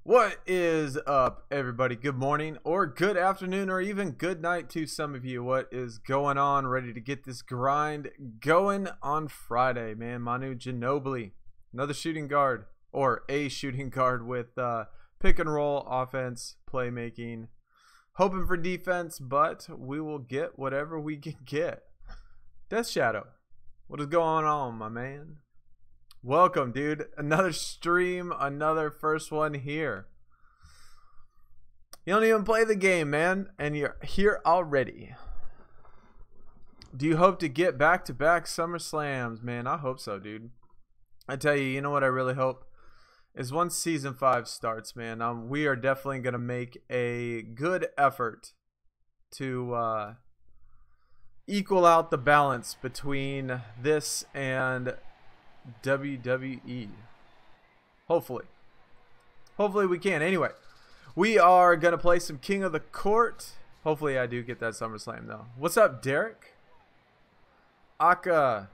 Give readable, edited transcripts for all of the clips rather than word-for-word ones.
What is up, everybody? Good morning, or good afternoon, or even good night to some of you. What is going on? Ready to get this grind going on Friday, man. Manu Ginobili, another shooting guard, or a shooting guard with pick and roll offense, playmaking, hoping for defense, but we will get whatever we can get. Death Shadow, what is going on, my man? Welcome, dude. Another stream, another first one here. You don't even play the game, man, and you're here already. Do you hope to get back-to-back SummerSlams? Man, I hope so, dude. I tell you, you know what I really hope? Is once Season 5 starts, man, we are definitely going to make a good effort to equal out the balance between this and WWE. Hopefully we can. Anyway, we are gonna play some King of the Court. Hopefully I do get that SummerSlam though. What's up, Derek? Aka,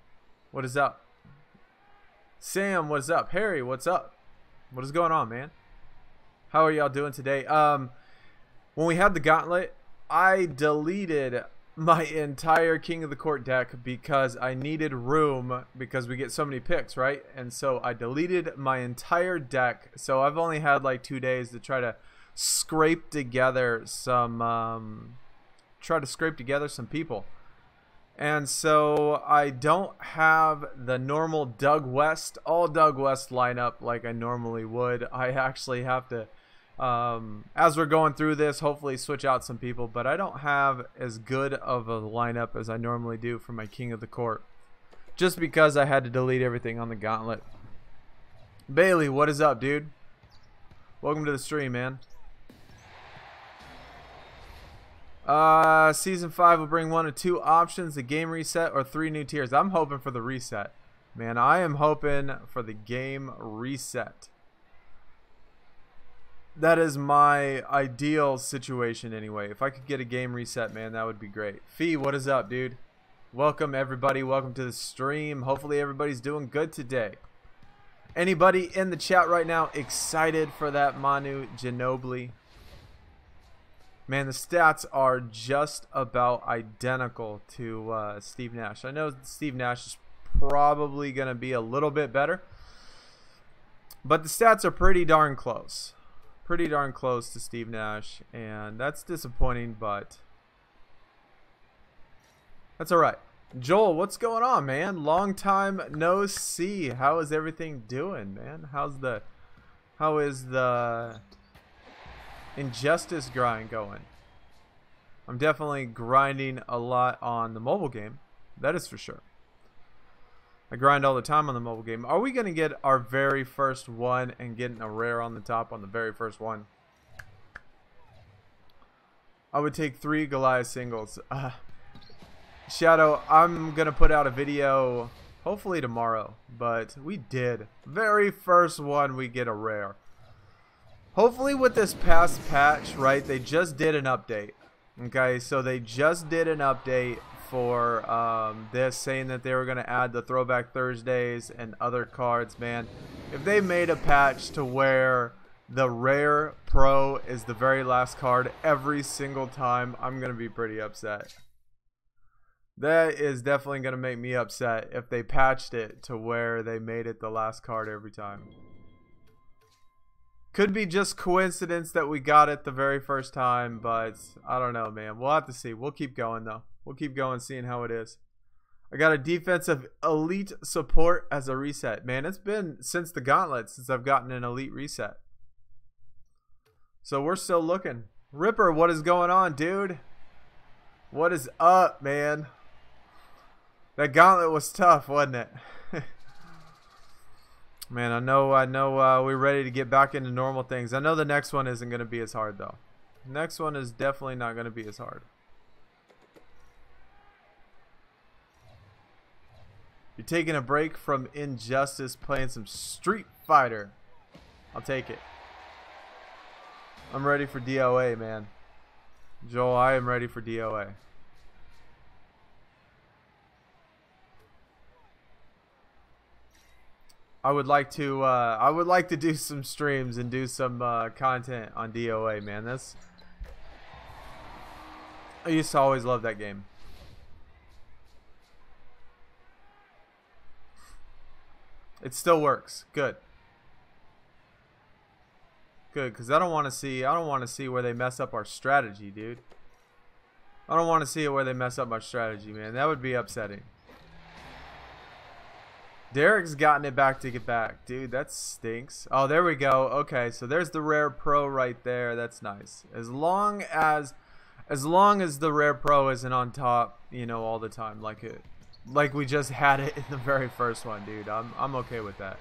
what is up? Sam, what's up? Harry, what's up? What is going on, man? How are y'all doing today? When we had the gauntlet, I deleted my entire King of the Court deck because I needed room because we get so many picks, right? And so I deleted my entire deck. So I've only had like 2 days to try to scrape together some people. And so I don't have the normal Doug West lineup like I normally would. I actually have to as we're going through this, hopefully switch out some people, but I don't have as good of a lineup as I normally do for my King of the Court, just because I had to delete everything on the gauntlet. Bailey, what is up, dude? Welcome to the stream, man. Season 5 will bring 1 or 2 options, the game reset or 3 new tiers. I'm hoping for the reset, man. I am hoping for the game reset. That is my ideal situation anyway. If I could get a game reset, man, that would be great. Fee, what is up, dude? Welcome, everybody. Welcome to the stream. Hopefully everybody's doing good today. Anybody in the chat right now excited for that Manu Ginobili? Man, the stats are just about identical to Steve Nash. I know Steve Nash is probably going to be a little bit better, but the stats are pretty darn close. Pretty darn close to Steve Nash, and that's disappointing, but that's all right. Joel, what's going on, man? Long time no see. How is everything doing, man? How is the Injustice grind going? I'm definitely grinding a lot on the mobile game, that is for sure. I grind all the time on the mobile game. Are we going to get our very first one and getting a rare on the top on the very first one? I would take 3 Goliath singles. Shadow, I'm going to put out a video hopefully tomorrow. But we did. Very first one we get a rare. Hopefully with this past patch, right, they just did an update. Okay, so they just did an update for this, saying that they were going to add the Throwback Thursdays and other cards. Man, if they made a patch to where the rare pro is the very last card every single time, I'm going to be pretty upset. That is definitely going to make me upset if they patched it to where they made it the last card every time. Could be just coincidence that we got it the very first time, but I don't know, man. We'll have to see. We'll keep going though. We'll keep going, seeing how it is. I got a defensive elite support as a reset. Man, it's been since the gauntlet since I've gotten an elite reset. So we're still looking. Ripper, what is going on, dude? What is up, man? That gauntlet was tough, wasn't it? Man, I know we're ready to get back into normal things. I know the next one isn't going to be as hard, though. The next one is definitely not going to be as hard. You're taking a break from Injustice, playing some Street Fighter. I'll take it. I'm ready for DOA, man. Joel, I am ready for DOA. I would like to do some streams and do some content on DOA, man. I used to always love that game. It still works. Good. Good, because I don't want to see where they mess up our strategy, dude. I don't want to see it where they mess up our strategy, man. That would be upsetting. Derek's gotten it back to get back. Dude, that stinks. Oh, there we go. Okay, so there's the rare pro right there. That's nice. As long as the rare pro isn't on top, you know, all the time, like we just had it in the very first one, dude. I'm okay with that.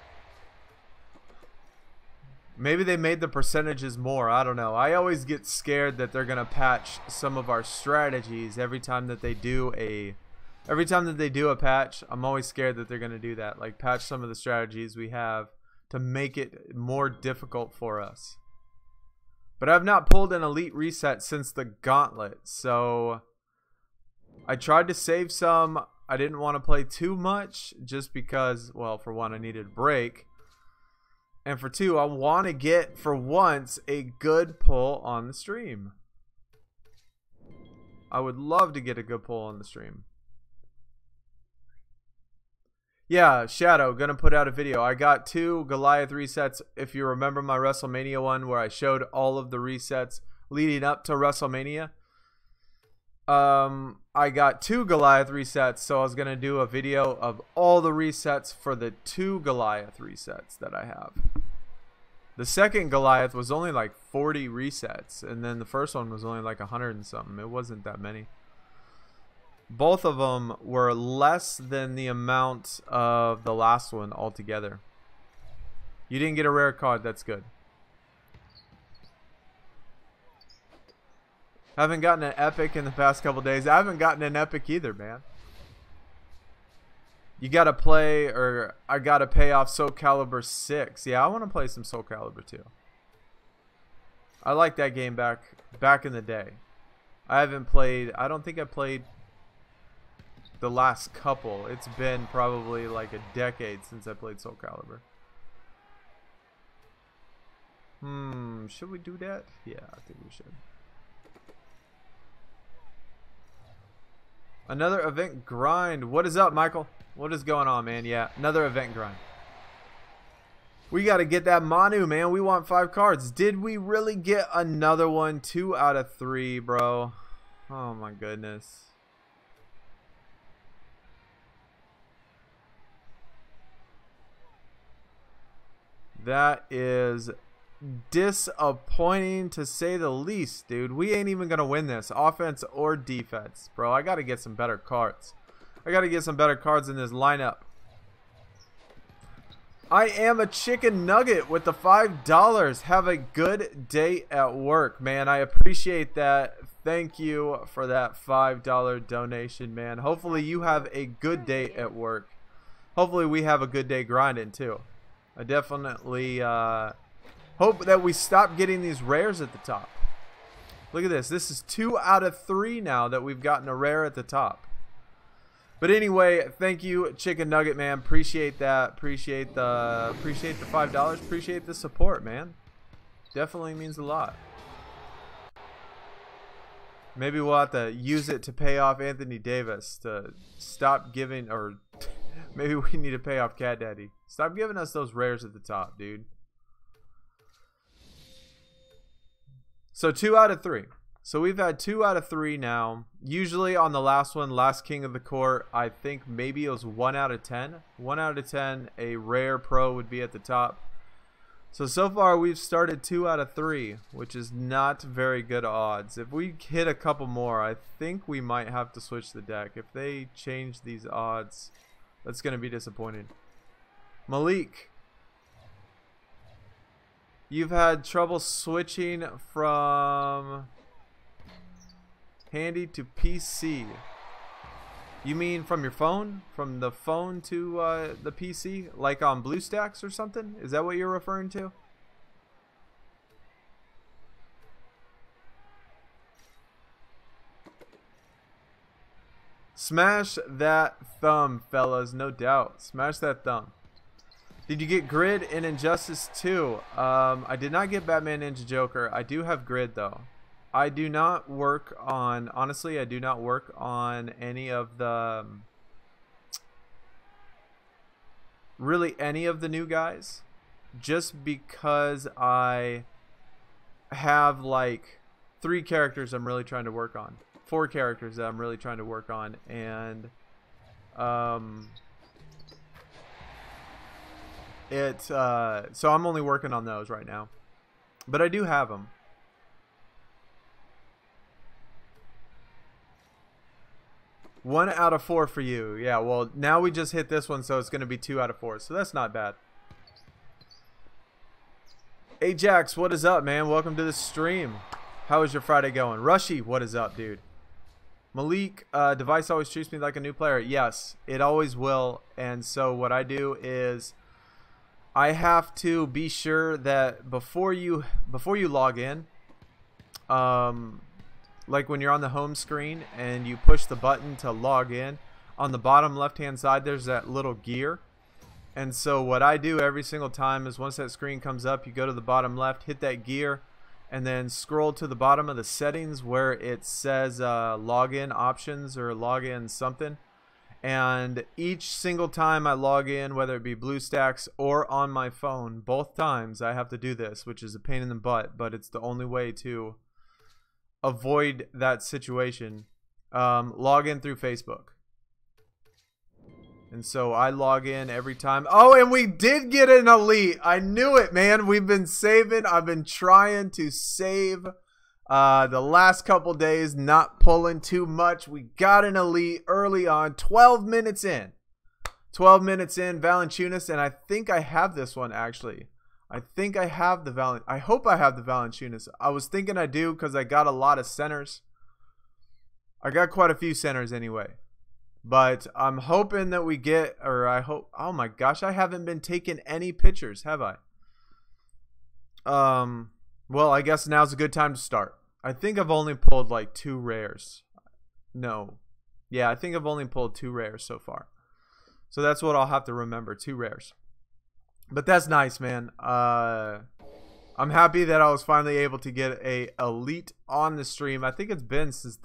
Maybe they made the percentages more. I don't know. I always get scared that they're gonna patch some of our strategies every time that they do a patch. I'm always scared that they're gonna do that, like patch some of the strategies we have to make it more difficult for us. But I've not pulled an elite reset since the gauntlet, so I tried to save some. I didn't want to play too much just because, well, for one, I needed a break. And for two, I want to get, for once, a good pull on the stream. I would love to get a good pull on the stream. Yeah, Shadow, gonna put out a video. I got 2 Goliath resets. If you remember my WrestleMania one where I showed all of the resets leading up to WrestleMania. I got 2 Goliath resets, so I was gonna do a video of all the resets for the 2 Goliath resets that I have. The second Goliath was only like 40 resets, and then the first one was only like 100 and something. It wasn't that many. Both of them were less than the amount of the last one altogether. You didn't get a rare card, that's good. Haven't gotten an epic in the past couple days. I haven't gotten an epic either, man. You gotta play, or I gotta pay off Soul Calibur 6. Yeah, I want to play some Soul Calibur 2. I like that game back in the day. I haven't played, I don't think I played the last couple. It's been probably like a decade since I played Soul Calibur. Should we do that? Yeah, I think we should. Another event grind. What is up, Michael? What is going on, man? Yeah, another event grind. We got to get that Manu, man. We want 5 cards. Did we really get another one? 2 out of 3, bro. Oh, my goodness. That is disappointing to say the least, dude. We ain't even gonna win this, offense or defense, bro. I gotta get some better cards. I gotta get some better cards in this lineup. I am a chicken nugget with the $5. Have a good day at work, man. I appreciate that. Thank you for that $5 donation, man. Hopefully you have a good day at work. Hopefully we have a good day grinding too. I definitely hope that we stop getting these rares at the top. Look at this. This is 2 out of 3 now that we've gotten a rare at the top. But anyway, thank you, Chicken Nugget, man. Appreciate that. Appreciate the $5. Appreciate the support, man. Definitely means a lot. Maybe we'll have to use it to pay off Anthony Davis to stop giving, or maybe we need to pay off Cat Daddy. Stop giving us those rares at the top, dude. So 2 out of 3. So we've had 2 out of 3 now. Usually on the last one, last King of the Court, I think maybe it was 1 out of 10. 1 out of 10, a rare pro would be at the top. So far we've started 2 out of 3, which is not very good odds. If we hit a couple more, I think we might have to switch the deck. If they change these odds, that's going to be disappointing. Malik, you've had trouble switching from handy to PC. You mean from your phone? From the phone to the PC? Like on BlueStacks or something? Is that what you're referring to? Smash that thumb, fellas. No doubt. Smash that thumb. Did you get Grid in Injustice 2? I did not get Batman Ninja Joker. I do have Grid though. I do not work on, honestly, I do not work on any of the, really any of the new guys. Just because I have like 3 characters I'm really trying to work on. 4 characters that I'm really trying to work on. And, so I'm only working on those right now. But I do have them. One out of 4 for you. Yeah, well, now we just hit this one, so it's going to be 2 out of 4. So that's not bad. Ajax, what is up, man? Welcome to the stream. How is your Friday going? Rushy, what is up, dude? Malik, device always treats me like a new player. Yes, it always will. And so what I do is I have to be sure that before you log in, like when you're on the home screen and you push the button to log in, on the bottom left hand side there's that little gear. And so what I do every single time is once that screen comes up, you go to the bottom left, hit that gear, and then scroll to the bottom of the settings where it says login options or login something. And each single time I log in, whether it be BlueStacks or on my phone, both times I have to do this, which is a pain in the butt, but it's the only way to avoid that situation. Log in through Facebook. And so I log in every time. Oh, and we did get an elite. I knew it, man. We've been saving. I've been trying to save the last couple days, not pulling too much. We got an elite early on, 12 minutes in. 12 minutes in, Valanciunas, and I think I have this one actually. I think I have the I hope I have the Valanciunas. I was thinking I do because I got a lot of centers. I got quite a few centers anyway. But I'm hoping that we get, or I hope, oh my gosh, I haven't been taking any pictures, have I? Well, I guess now's a good time to start. I think I've only pulled like 2 rares. No. Yeah, I think I've only pulled 2 rares so far. So that's what I'll have to remember, 2 rares. But that's nice, man. I'm happy that I was finally able to get a elite on the stream. I think it's been since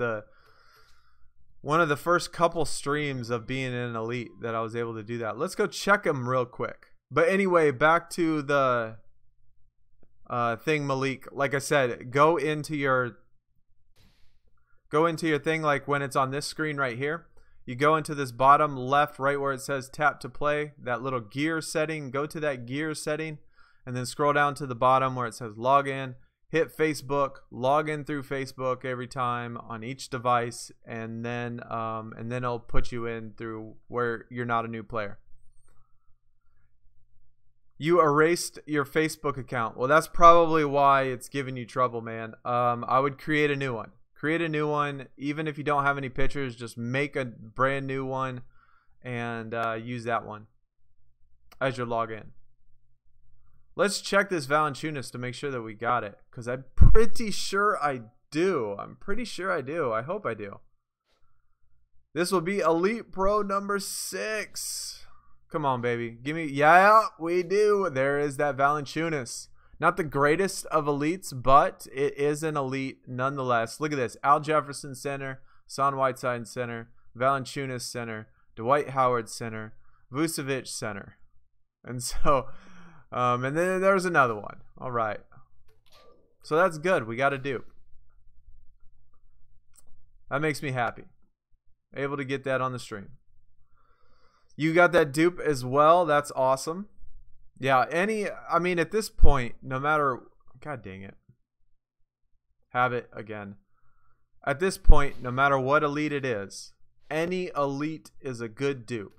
one of the first couple streams of being an elite that I was able to do that. Let's go check them real quick. But anyway, back to the thing, Malik. Like I said, go into your thing like when it's on this screen right here. You go into this bottom left, right where it says tap to play, that little gear setting, go to that gear setting, and then scroll down to the bottom where it says login. Hit Facebook, log in through Facebook every time on each device, and then it'll put you in through where you're not a new player. You erased your Facebook account. Well, that's probably why it's giving you trouble, man. I would create a new one. Create a new one, even if you don't have any pictures. Just make a brand new one and use that one as your login. Let's check this Valanciunas to make sure that we got it, because I'm pretty sure I do. I'm pretty sure I do. I hope I do. This will be Elite Pro number 6. Come on, baby. Give me. Yeah, we do. There is that Valanciunas. Not the greatest of elites, but it is an elite nonetheless. Look at this. Al Jefferson center, Son Whiteside center, Valanciunas center, Dwight Howard center, Vucevic center. And so... and then there's another one. All right. So that's good. We got a dupe. That makes me happy. Able to get that on the stream. You got that dupe as well. That's awesome. Yeah, I mean, at this point, no matter... God dang it. Have it again. At this point, no matter what elite it is, any elite is a good dupe.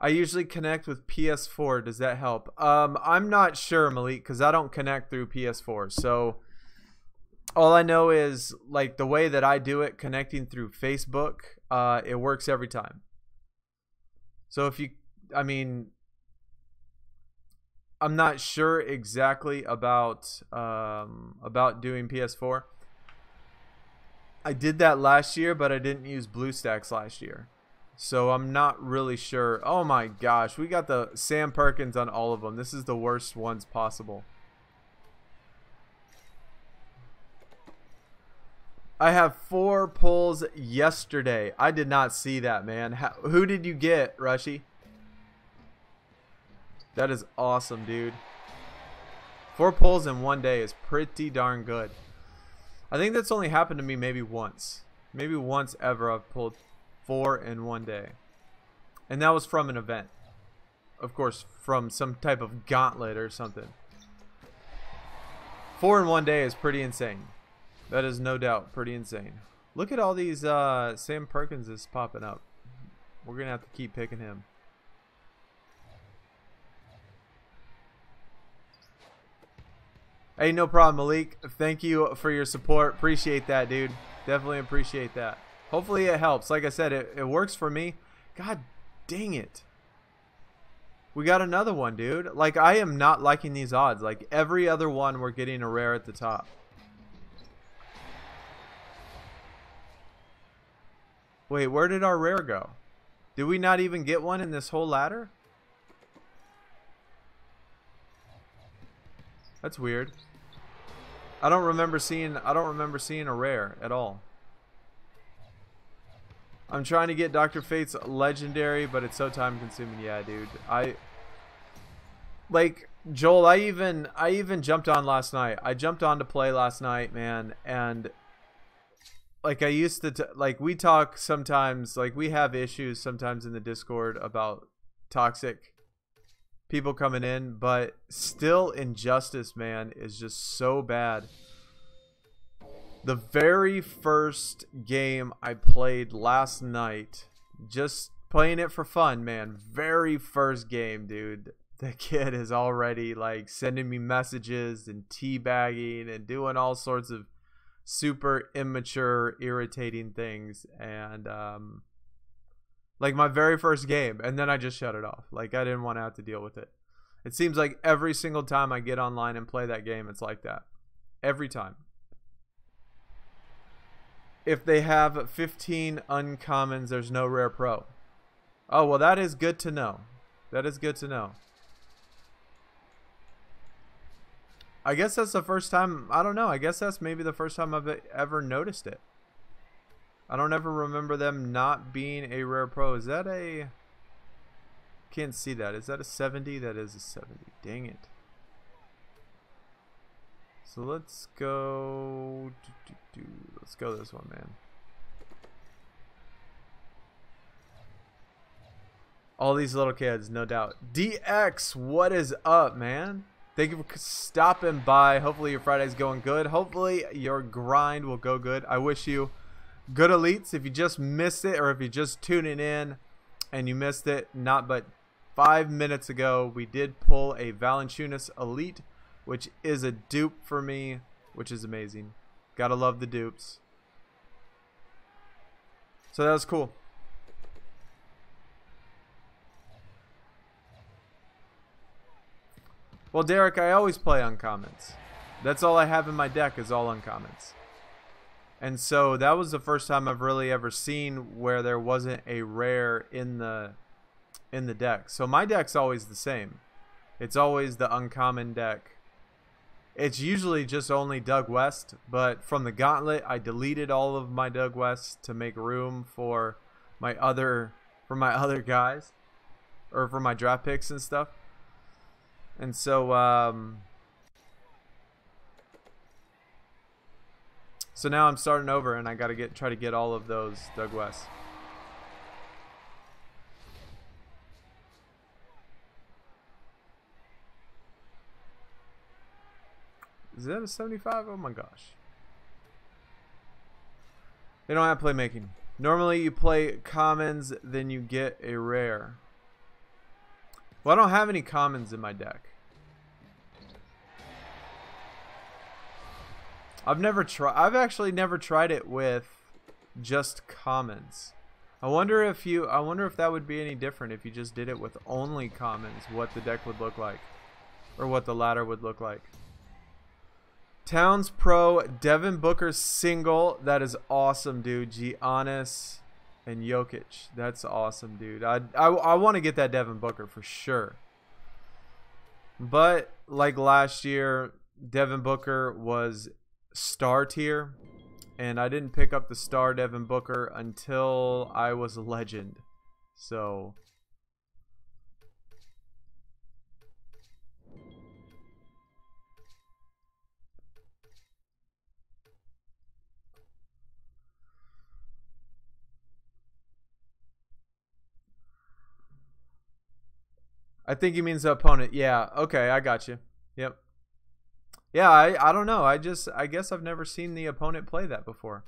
I usually connect with PS4. Does that help? I'm not sure, Malik, because I don't connect through PS4. So all I know is, like, the way that I do it, connecting through Facebook, it works every time. So if you, I mean, I'm not sure exactly about doing PS4. I did that last year, but I didn't use BlueStacks last year. So I'm not really sure. Oh my gosh, we got the Sam Perkins on all of them. This is the worst ones possible. I have 4 pulls yesterday. I did not see that, man. Who did you get, Rushy? That is awesome, dude. 4 pulls in 1 day is pretty darn good. I think that's only happened to me maybe once. Maybe once ever I've pulled 4 in 1 day. And that was from an event. Of course, from some type of gauntlet or something. 4 in 1 day is pretty insane. That is no doubt pretty insane. Look at all these Sam Perkins is popping up. We're going to have to keep picking him. Hey, no problem, Malik. Thank you for your support. Appreciate that, dude. Definitely appreciate that. Hopefully it helps. Like I said, it works for me. God dang it. We got another one, dude. Like, I am not liking these odds. Like, every other one, we're getting a rare at the top. Wait, where did our rare go? Did we not even get one in this whole ladder? That's weird. I don't remember seeing a rare at all. I'm trying to get Dr. Fate's legendary, but it's so time consuming. Yeah, dude. Like Joel, I even jumped on last night. I jumped on to play last night, man, and like I used to like we talk sometimes, like we have issues sometimes in the Discord about toxic people coming in, but still Injustice, man, is just so bad. The very first game I played last night, just playing it for fun, man, very first game, dude, the kid is already like sending me messages and teabagging and doing all sorts of super immature, irritating things. And like my very first game, and then I just shut it off. Like I didn't want to have to deal with it. It seems like every single time I get online and play that game, it's like that. Every time. If they have 15 uncommons, there's no rare pro. Oh, well, that is good to know. That is good to know. I guess that's the first time. I don't know. I guess that's maybe the first time I've ever noticed it. I don't ever remember them not being a rare pro. Is that a... Can't see that. Is that a 70? That is a 70. Dang it. So let's go. Let's go this one, man. All these little kids, no doubt. DX, what is up, man? Thank you for stopping by. Hopefully your Friday's going good. Hopefully your grind will go good. I wish you good elites. If you just missed it, or if you're just tuning in and you missed it, not but 5 minutes ago, we did pull a Valanciunas elite, which is a dupe for me, which is amazing. Gotta love the dupes. So that was cool. Well, Derek, I always play uncommons. That's all I have in my deck is all uncommons. And so that was the first time I've really ever seen where there wasn't a rare in the deck. So my deck's always the same. It's always the uncommon deck. It's usually just only Doug West, but from the gauntlet I deleted all of my Doug West to make room for my other guys, or for my draft picks and stuff. And so so now I'm starting over, and I got to try to get all of those Doug West. Is that a 75? Oh my gosh. They don't have playmaking. Normally you play commons, then you get a rare. Well, I don't have any commons in my deck. I've actually never tried it with just commons. I wonder if that would be any different if you just did it with only commons, what the deck would look like, or what the ladder would look like. Towns Pro, Devin Booker single. That is awesome, dude. Giannis. and Jokic. That's awesome, dude. I want to get that Devin Booker for sure. But like last year, Devin Booker was star tier, and I didn't pick up the star Devin Booker until I was a legend. So I think he means the opponent. Yeah, okay, I got you. Yep. Yeah, I don't know. I guess I've never seen the opponent play that before.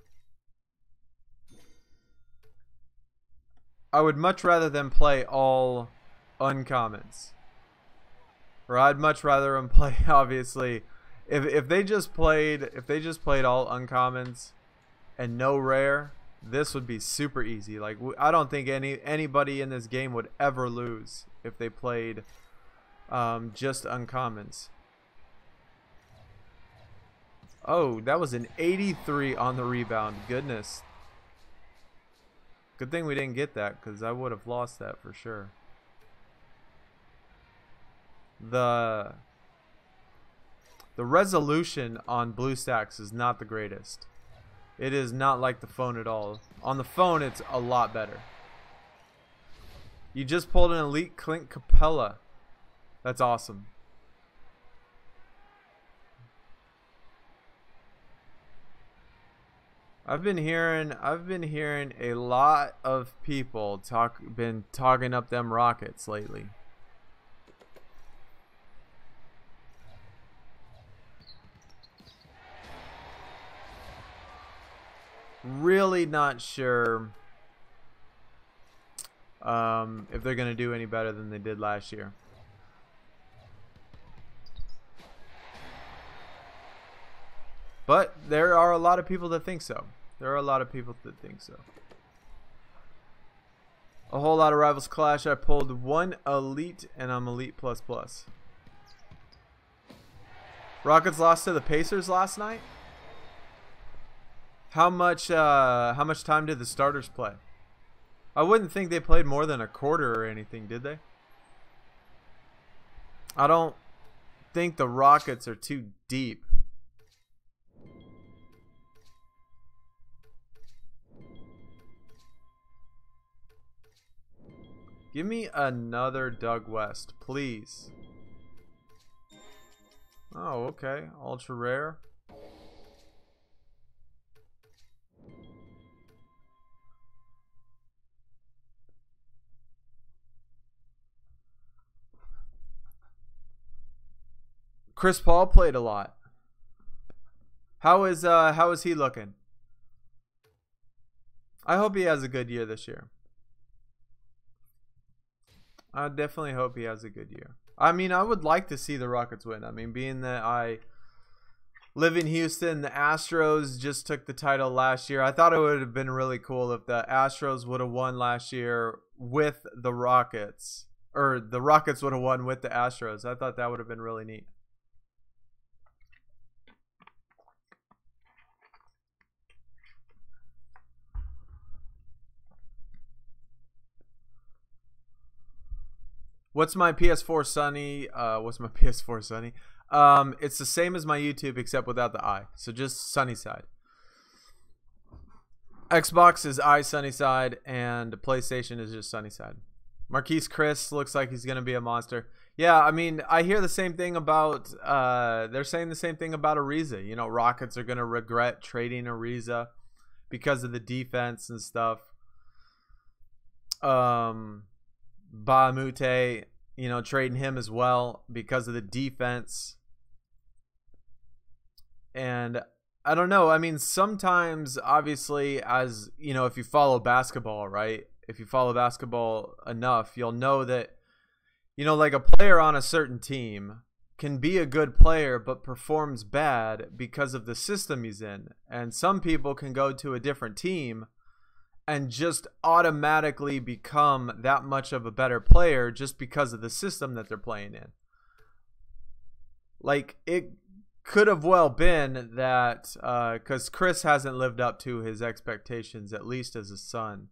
I would much rather them play all uncommons. Or I'd much rather them play, obviously, if they just played all uncommons and no rare, this would be super easy. Like, I don't think anybody in this game would ever lose if they played just uncommons. Oh, that was an 83 on the rebound. Goodness. Good thing we didn't get that, because I would have lost that for sure. The resolution on BlueStacks is not the greatest. It is not like the phone at all. On the phone, it's a lot better. You just pulled an Elite Clint Capella. That's awesome. I've been hearing a lot of people been talking up them Rockets lately. Really not sure if they're going to do any better than they did last year. But there are a lot of people that think so. There are a lot of people that think so. A whole lot of Rivals Clash. I pulled one Elite, and I'm Elite plus plus. Rockets lost to the Pacers last night. How much time did the starters play? I wouldn't think they played more than a quarter or anything, did they? I don't think the Rockets are too deep. Give me another Doug West, please. Oh, okay. Ultra rare. Chris Paul played a lot. How is he looking? I hope he has a good year this year. I definitely hope he has a good year. I mean, I would like to see the Rockets win. I mean, being that I live in Houston, the Astros just took the title last year. I thought it would have been really cool if the Astros would have won last year with the Rockets. Or the Rockets would have won with the Astros. I thought that would have been really neat. What's my PS4 Sunny? What's my PS4 Sunny? It's the same as my YouTube except without the I. So just sunny side. Xbox is I sunny side and PlayStation is just sunny side. Marquise Chris looks like he's gonna be a monster. Yeah, I mean, I hear the same thing about. They're saying the same thing about Ariza. You know, Rockets are gonna regret trading Ariza because of the defense and stuff. Bahamute, you know, trading him as well because of the defense. And I don't know. I mean, sometimes, obviously, as you know, if you follow basketball, right? If you follow basketball enough, you'll know that, you know, like a player on a certain team can be a good player but performs bad because of the system he's in. And some people can go to a different team and just automatically become that much of a better player just because of the system that they're playing in. Like, it could have well been that because Chris hasn't lived up to his expectations, at least as a son.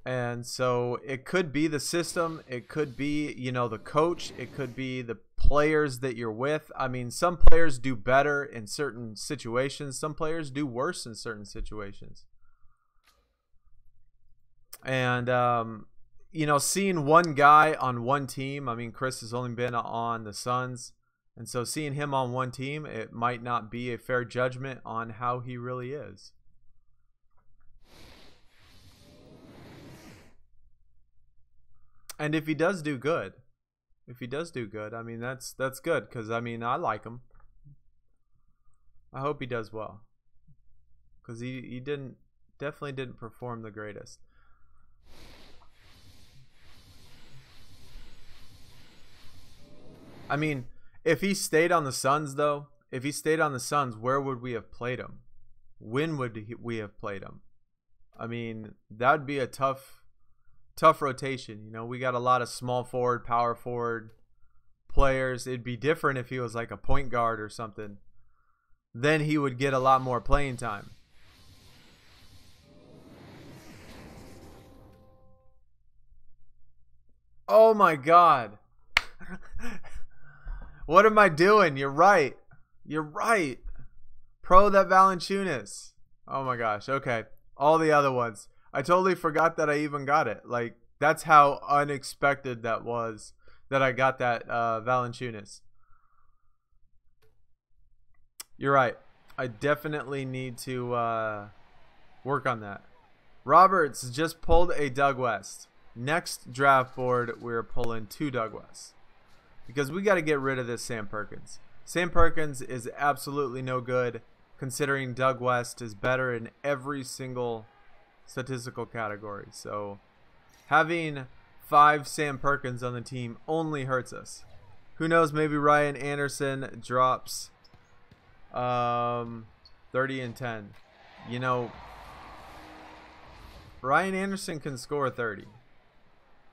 And so it could be the system, it could be, you know, the coach, it could be the players that you're with. I mean, some players do better in certain situations, some players do worse in certain situations. And you know, seeing one guy on one team, I mean, Chris has only been on the Suns, and so seeing him on one team, it might not be a fair judgment on how he really is. And if he does do good, I mean, that's good, because I mean, I like him. I hope he does well, because he definitely didn't perform the greatest. I mean, if he stayed on the Suns, though, if he stayed on the Suns, where would we have played him? When would we have played him? I mean, that would be a tough rotation. You know, we got a lot of small forward, power forward players. It'd be different if he was like a point guard or something. Then he would get a lot more playing time. Oh my God. What am I doing? You're right. You're right. Pro that Valanciunas. Oh my gosh. Okay. All the other ones. I totally forgot that I even got it. Like, that's how unexpected that was that I got that Valanciunas. You're right. I definitely need to work on that. Roberts just pulled a Doug West. Next draft board, we're pulling 2 Doug West. Because we got to get rid of this Sam Perkins. Sam Perkins is absolutely no good, considering Doug West is better in every single statistical category. So having 5 Sam Perkins on the team only hurts us. Who knows, maybe Ryan Anderson drops 30 and 10. You know, Ryan Anderson can score 30.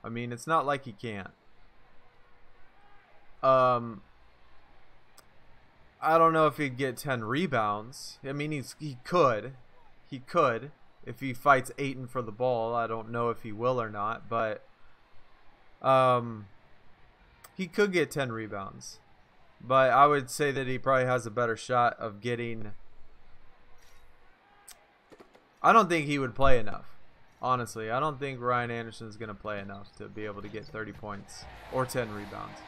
I mean, it's not like he can't. I don't know if he'd get 10 rebounds. I mean, he could if he fights Ayton for the ball. I don't know if he will or not, but he could get 10 rebounds. But I would say that he probably has a better shot of getting. I don't think he would play enough. Honestly, I don't think Ryan Anderson is going to play enough to be able to get 30 points or 10 rebounds.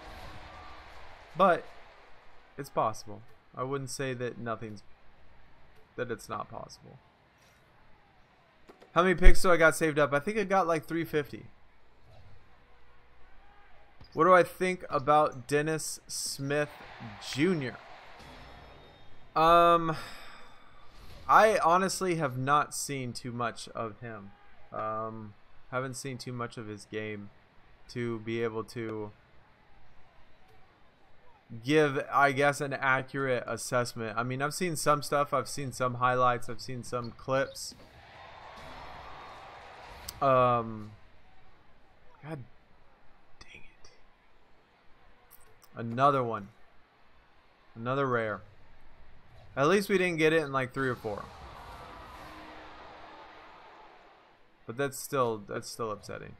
But it's possible. I wouldn't say that it's not possible. How many picks do I got saved up? I think I got like 350. What do I think about Dennis Smith Jr.? I honestly have not seen too much of him. Haven't seen too much of his game to be able to give, I guess, an accurate assessment. I mean, I've seen some stuff, I've seen some highlights, I've seen some clips. God dang it. Another one. Another rare. At least we didn't get it in like 3 or 4. But that's still upsetting.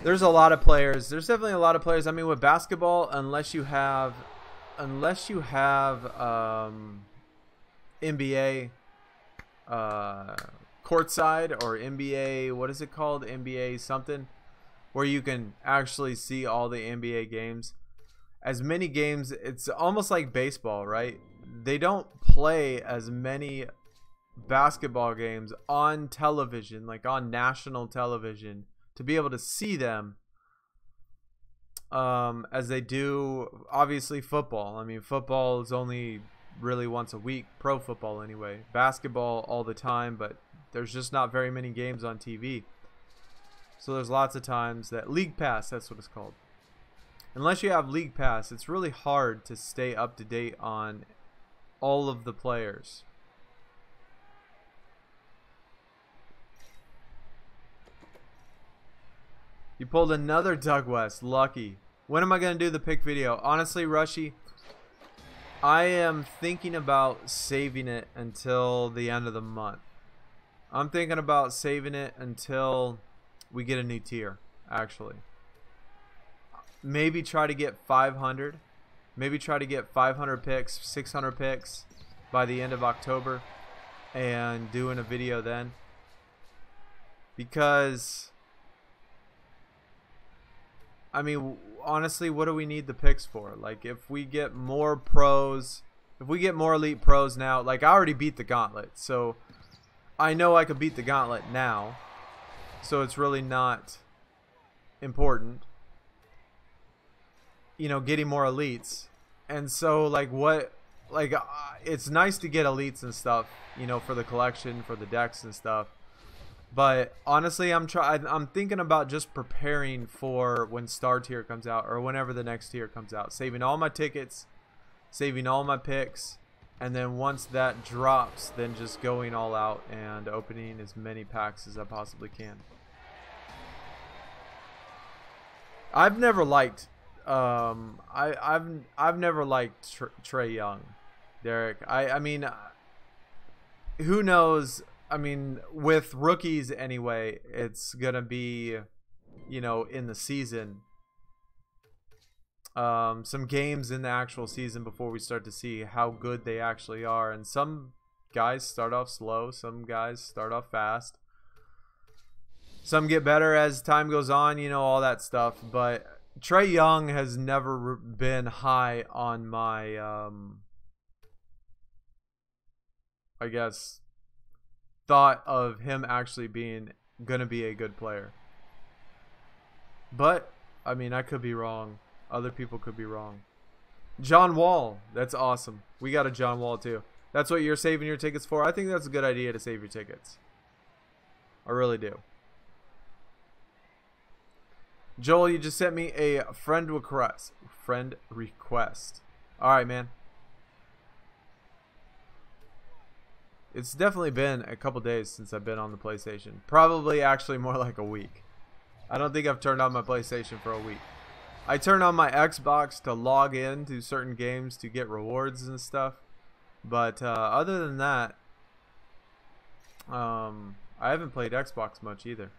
There's a lot of players. There's definitely a lot of players. I mean, with basketball, unless you have NBA courtside or NBA, what is it called? NBA something, where you can actually see all the NBA games. As many games, it's almost like baseball, right? They don't play as many basketball games on television, like on national television, to be able to see them as they do, obviously, football. I mean, football is only really once a week, pro football anyway. Basketball all the time, but there's just not very many games on TV. So there's lots of times that League Pass, that's what it's called. Unless you have League Pass, it's really hard to stay up to date on all of the players. You pulled another Doug West. Lucky. When am I going to do the pick video? Honestly, Rushy, I am thinking about saving it until the end of the month. I'm thinking about saving it until we get a new tier, actually. Maybe try to get 500. Maybe try to get 500 picks, 600 picks by the end of October and doing a video then. Because, I mean, honestly, what do we need the picks for? Like, if we get more pros, if we get more elite pros now, like, I already beat the gauntlet, so I know I could beat the gauntlet now, so it's really not important, you know, getting more elites. And so, like, what, like, it's nice to get elites and stuff, you know, for the collection, for the decks and stuff. But honestly, I'm thinking about just preparing for when Star Tier comes out, or whenever the next tier comes out, saving all my tickets, saving all my picks, and then once that drops, then just going all out and opening as many packs as I possibly can. I've never liked I've never liked Trae Young, Derek. I mean, who knows? I mean, with rookies anyway, it's gonna be, you know, in the season, some games in the actual season before we start to see how good they actually are. And some guys start off slow, some guys start off fast, some get better as time goes on, you know, all that stuff. But Trae Young has never been high on my I guess thought of him actually being gonna be a good player. But I mean, I could be wrong, other people could be wrong. John Wall, that's awesome. We got a John Wall too. That's what you're saving your tickets for? I think that's a good idea to save your tickets. I really do. Joel, you just sent me a friend request. Alright, man. It's definitely been a couple days since I've been on the PlayStation. Probably actually more like a week. I don't think I've turned on my PlayStation for a week. I turn on my Xbox to log in to certain games to get rewards and stuff. But other than that, I haven't played Xbox much either.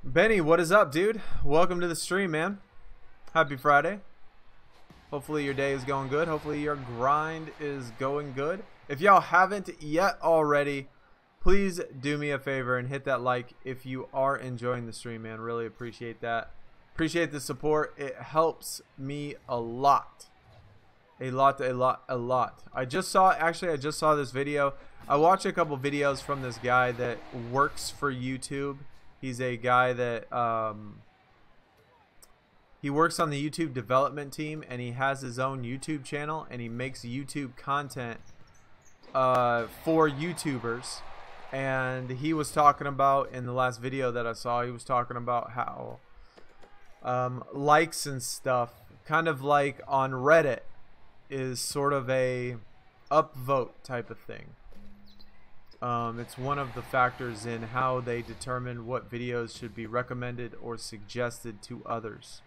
Benny, what is up, dude? Welcome to the stream, man. Happy Friday. Hopefully your day is going good. Hopefully your grind is going good. If y'all haven't yet already, please do me a favor and hit that like if you are enjoying the stream, man. Really appreciate that. Appreciate the support. It helps me a lot. A lot. I just saw this video. I watched a couple videos from this guy that works for YouTube. He's a guy that he works on the YouTube development team, and he has his own YouTube channel, and he makes YouTube content for YouTubers. And he was talking about, in the last video that I saw, he was talking about how likes and stuff, kind of like on Reddit, is sort of a upvote type of thing. It's one of the factors in how they determine what videos should be recommended or suggested to others.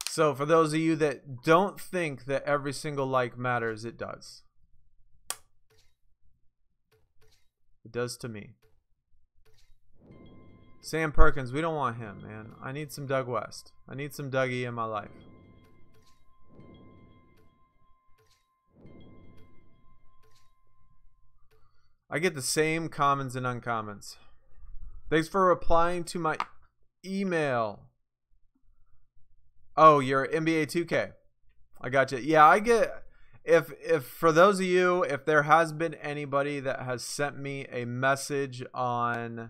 So for those of you that don't think that every single like matters, it does. It does to me. Sam Perkins, we don't want him, man. I need some Doug West. I need some Dougie in my life. I get the same commons and uncommons. Thanks for replying to my email. Oh, you're MBA2k. I got you. Yeah, I get, if for those of you, if there has been anybody that has sent me a message on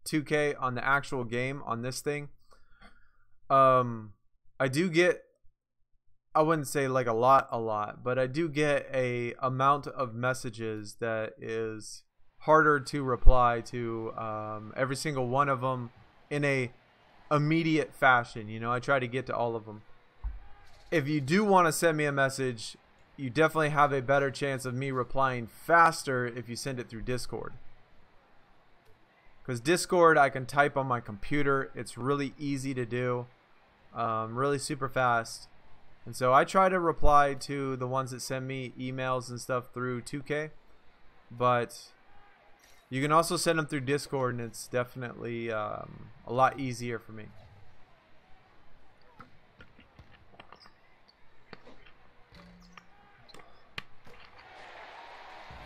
2K, on the actual game, on this thing, I do get, I wouldn't say like a lot, but I do get a amount of messages that is harder to reply to, every single one of them in a immediate fashion. You know, I try to get to all of them. If you do want to send me a message, you definitely have a better chance of me replying faster if you send it through Discord. Because Discord, I can type on my computer. It's really easy to do, really super fast. And so I try to reply to the ones that send me emails and stuff through 2K. But you can also send them through Discord, and it's definitely a lot easier for me.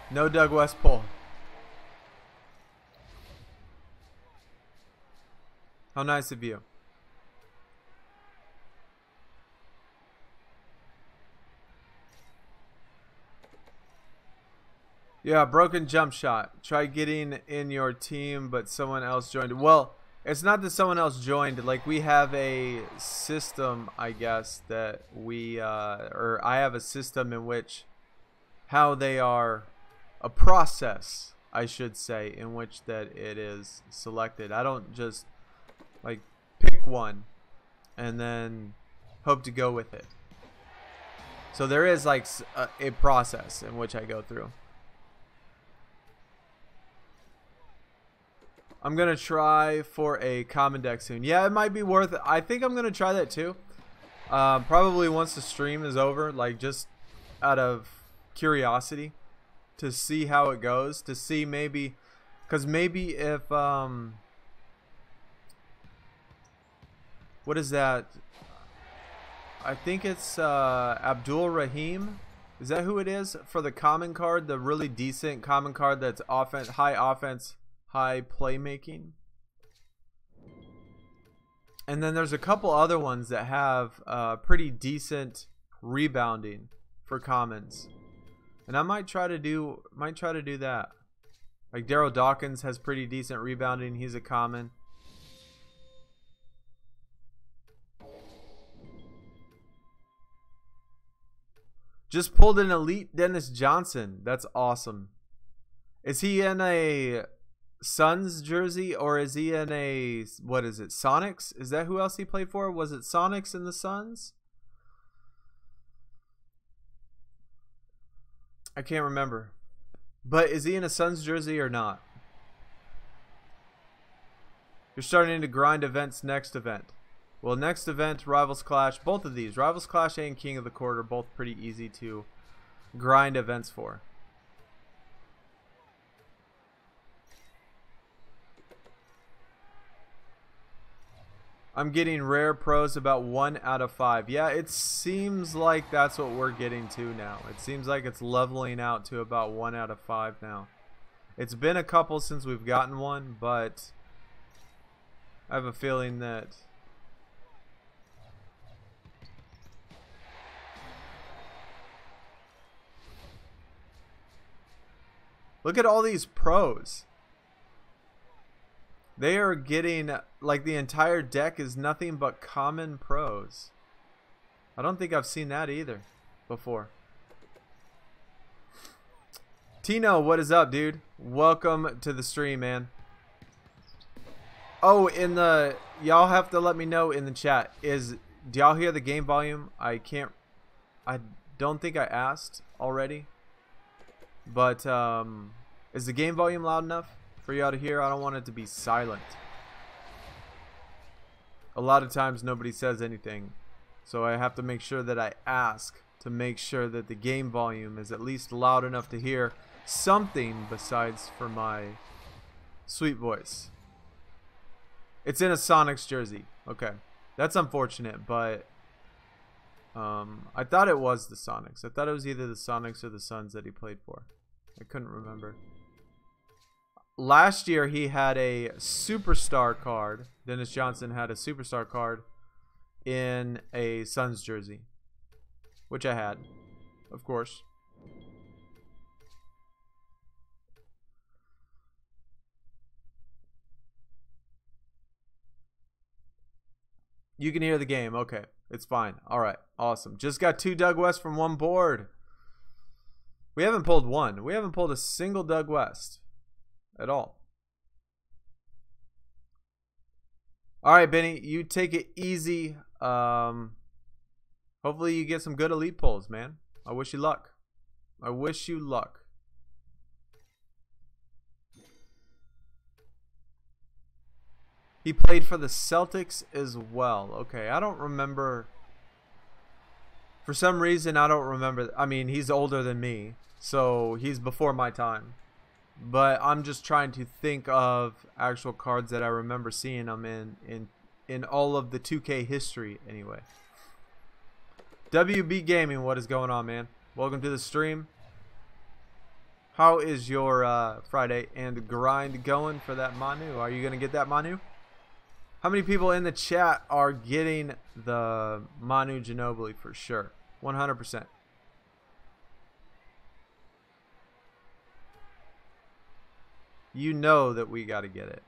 No Doug West pull. How nice of you. Yeah, broken jump shot. Try getting in your team, but someone else joined. Well, it's not that someone else joined. Like, we have a system, I guess, that we, or I have a system in which how they are, a process, I should say, in which that it is selected. I don't just, like, pick one and then hope to go with it. So there is, like, a process in which I go through. I'm going to try for a common deck soon. Yeah, it might be worth it. I think I'm going to try that too. Probably once the stream is over, like just out of curiosity to see how it goes. To see maybe, because maybe if, what is that? I think it's Abdul Rahim. Is that who it is for the common card? The really decent common card that's offense, high offense, high playmaking. And then there's a couple other ones that have pretty decent rebounding for commons. And I might try to do that. Like Daryl Dawkins has pretty decent rebounding. He's a common. Just pulled an elite Dennis Johnson. That's awesome. Is he in a Suns jersey, or is he in a, what is it, Sonics? Is that who else he played for? Was it Sonics and the Suns? I can't remember. But is he in a Suns jersey or not? You're starting to grind events next event. Well, next event, Rivals Clash. Both of these, Rivals Clash and King of the Court, are both pretty easy to grind events for. I'm getting rare pros about 1 out of 5. Yeah, it seems like that's what we're getting to now. It seems like it's leveling out to about 1 out of 5 now. It's been a couple since we've gotten one, but I have a feeling that look at all these pros. They are getting, like, the entire deck is nothing but common pros. I don't think I've seen that either before. Tino, what is up, dude? Welcome to the stream, man. Oh, in the, y'all have to let me know in the chat. Do y'all hear the game volume? I don't think I asked already. But, is the game volume loud enough for y'all to hear? I don't want it to be silent. A lot of times nobody says anything, so I have to make sure that I ask to make sure that the game volume is at least loud enough to hear something besides for my sweet voice. It's in a Sonics jersey. Okay, that's unfortunate, but I thought it was the Sonics. I thought it was either the Sonics or the Suns that he played for. I couldn't remember. Last year he had a superstar card. Dennis Johnson had a superstar card in a Suns jersey, which I had, of course. You can hear the game. Okay, it's fine. All right, awesome. Just got 2 Doug West from 1 board. We haven't pulled one. We haven't pulled a single Doug West at all. All right, Benny, you take it easy. Hopefully you get some good elite pulls, man. I wish you luck. I wish you luck. He played for the Celtics as well. Okay, I don't remember. For some reason, I don't remember. I mean, he's older than me, so he's before my time. But I'm just trying to think of actual cards that I remember seeing them in all of the 2K history anyway. WB Gaming, what is going on, man? Welcome to the stream. How is your Friday and grind going for that Manu? Are you going to get that Manu? How many people in the chat are getting the Manu Ginobili for sure? 100%. You know that we got to get it.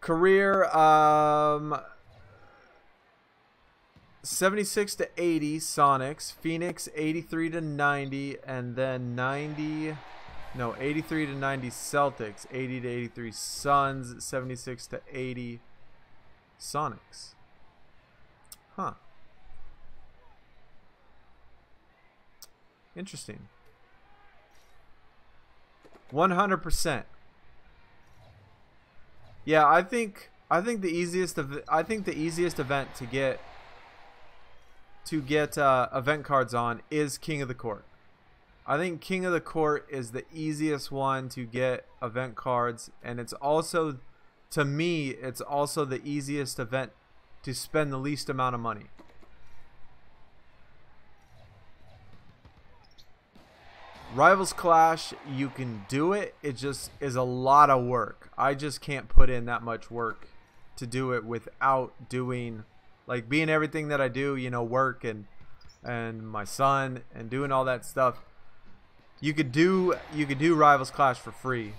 Career 76 to 80 Sonics, Phoenix 83 to 90, and then 83 to 90 Celtics, 80 to 83 Suns, 76 to 80 Sonics. Huh. Interesting. 100%. Yeah, I think the easiest event to get event cards on is King of the Court. I think King of the Court is the easiest one to get event cards, and it's also, to me, it's also the easiest event to spend the least amount of money. Rivals Clash, you can do it. It just is a lot of work. I just can't put in that much work to do it without doing, like, being everything that I do, you know, work and my son and doing all that stuff. You could do Rivals Clash for free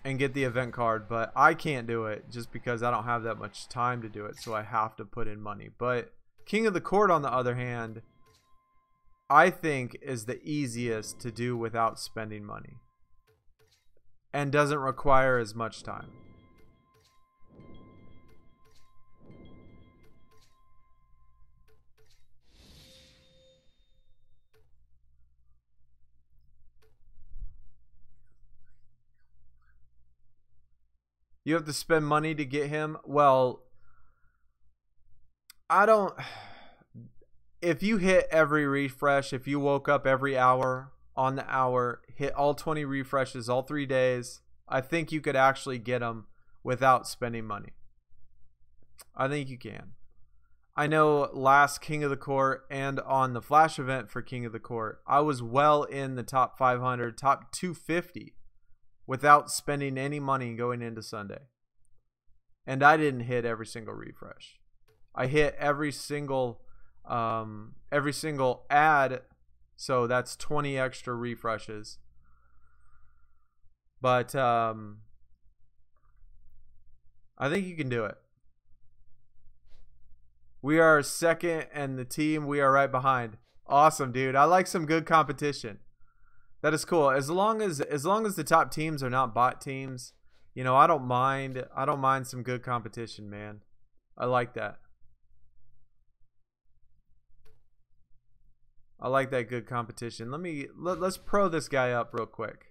and get the event card, but I can't do it just because I don't have that much time to do it, so I have to put in money. But King of the Court, on the other hand, I think is the easiest to do without spending money and doesn't require as much time. You have to spend money to get him? Well, I don't... If you hit every refresh, if you woke up every hour on the hour, hit all 20 refreshes all 3 days, I think you could actually get them without spending money. I think you can. I know last King of the Court and on the Flash event for King of the Court, I was well in the top 500, top 250 without spending any money going into Sunday. And I didn't hit every single refresh. I hit every single ad, so that's 20 extra refreshes. But I think you can do it. We are second, and the team, we are right behind. Awesome, dude. I like some good competition. That is cool. As long as the top teams are not bot teams, you know, I don't mind some good competition, man. I like that. I like that good competition. Let's pro this guy up real quick.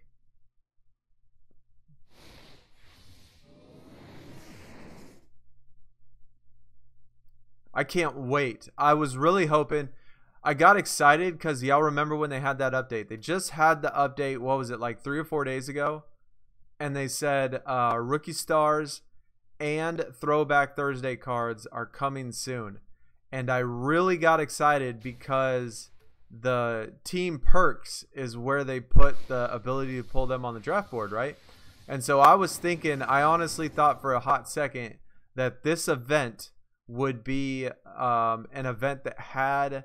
I can't wait. I was really hoping. I got excited because y'all remember when they had that update. They just had the update, what was it, like 3 or 4 days ago? And they said Rookie Stars and Throwback Thursday cards are coming soon. And I really got excited because the team perks is where they put the ability to pull them on the draft board, right? And so I was thinking, I honestly thought for a hot second that this event would be an event that had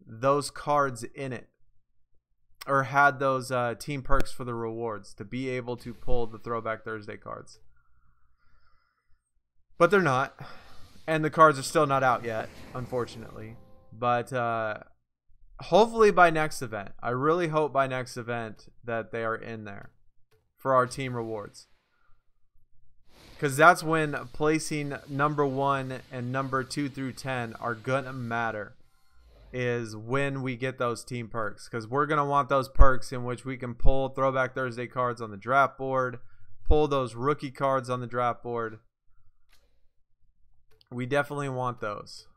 those cards in it, or had those team perks for the rewards to be able to pull the Throwback Thursday cards. But they're not, and the cards are still not out yet, unfortunately. But hopefully by next event, I really hope by next event that they are in there for our team rewards, because that's when placing number 1 and number 2 through 10 are gonna matter, is when we get those team perks, because we're gonna want those perks in which we can pull Throwback Thursday cards on the draft board, pull those rookie cards on the draft board. We definitely want those.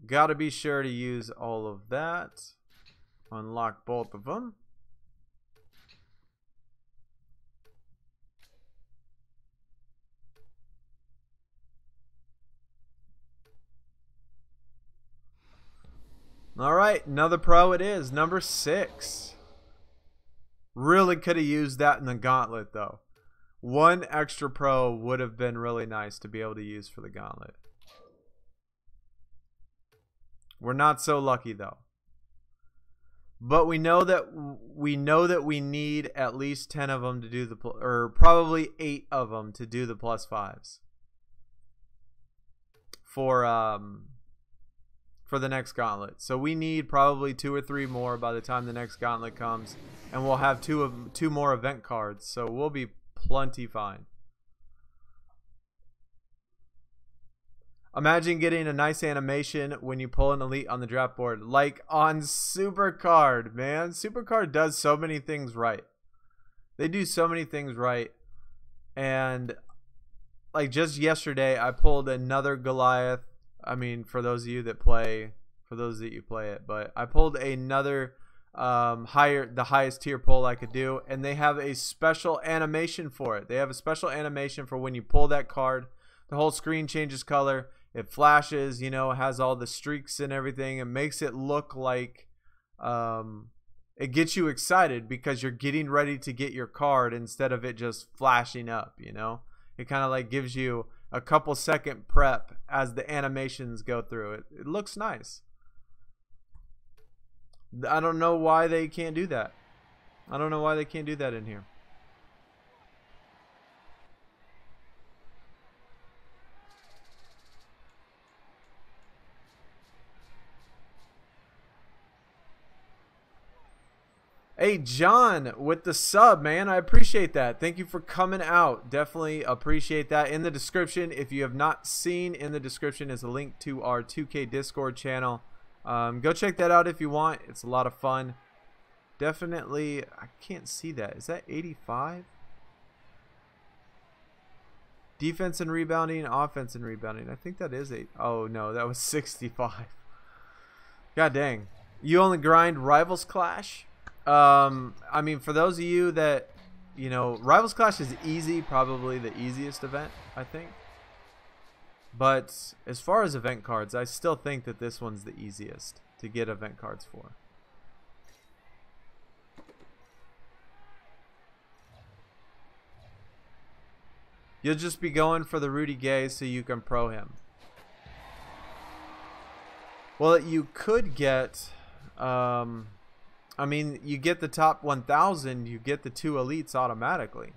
Got to be sure to use all of that. Unlock both of them. All right, another pro it is. Number 6. Really could have used that in the gauntlet, though. One extra pro would have been really nice to be able to use for the gauntlet. We're not so lucky, though. But we know that we need at least 10 of them to do the, or probably 8 of them to do the +5s for the next gauntlet. So we need probably 2 or 3 more by the time the next gauntlet comes, and we'll have 2 more event cards. So we'll be plenty fine. Imagine getting a nice animation when you pull an elite on the draft board, like on Supercard, man. Supercard does so many things right. They do so many things right. And like just yesterday, I pulled another Goliath. I mean, for those of you that play, it, but I pulled another the highest tier pull I could do, and they have a special animation for it. They have a special animation for when you pull that card. The whole screen changes color. It flashes, you know, has all the streaks and everything. It makes it look like it gets you excited because you're getting ready to get your card instead of it just flashing up, you know. It kind of like gives you a couple second prep as the animations go through. It looks nice. I don't know why they can't do that. I don't know why they can't do that in here. Hey, John, with the sub, man. I appreciate that. Thank you for coming out. Definitely appreciate that. In the description, if you have not seen, in the description is a link to our 2K Discord channel. Go check that out if you want. It's a lot of fun. Definitely, I can't see that. Is that 85? Defense and rebounding, offense and rebounding. I think that is 8. Oh, no, that was 65. God dang. You only grind Rivals Clash? I mean, for those of you that, you know, Rivals Clash is easy, probably the easiest event, I think. But as far as event cards, I still think that this one's the easiest to get event cards for. You'll just be going for the Rudy Gay so you can pro him. Well, you could get, I mean, you get the top 1,000, you get the 2 elites automatically.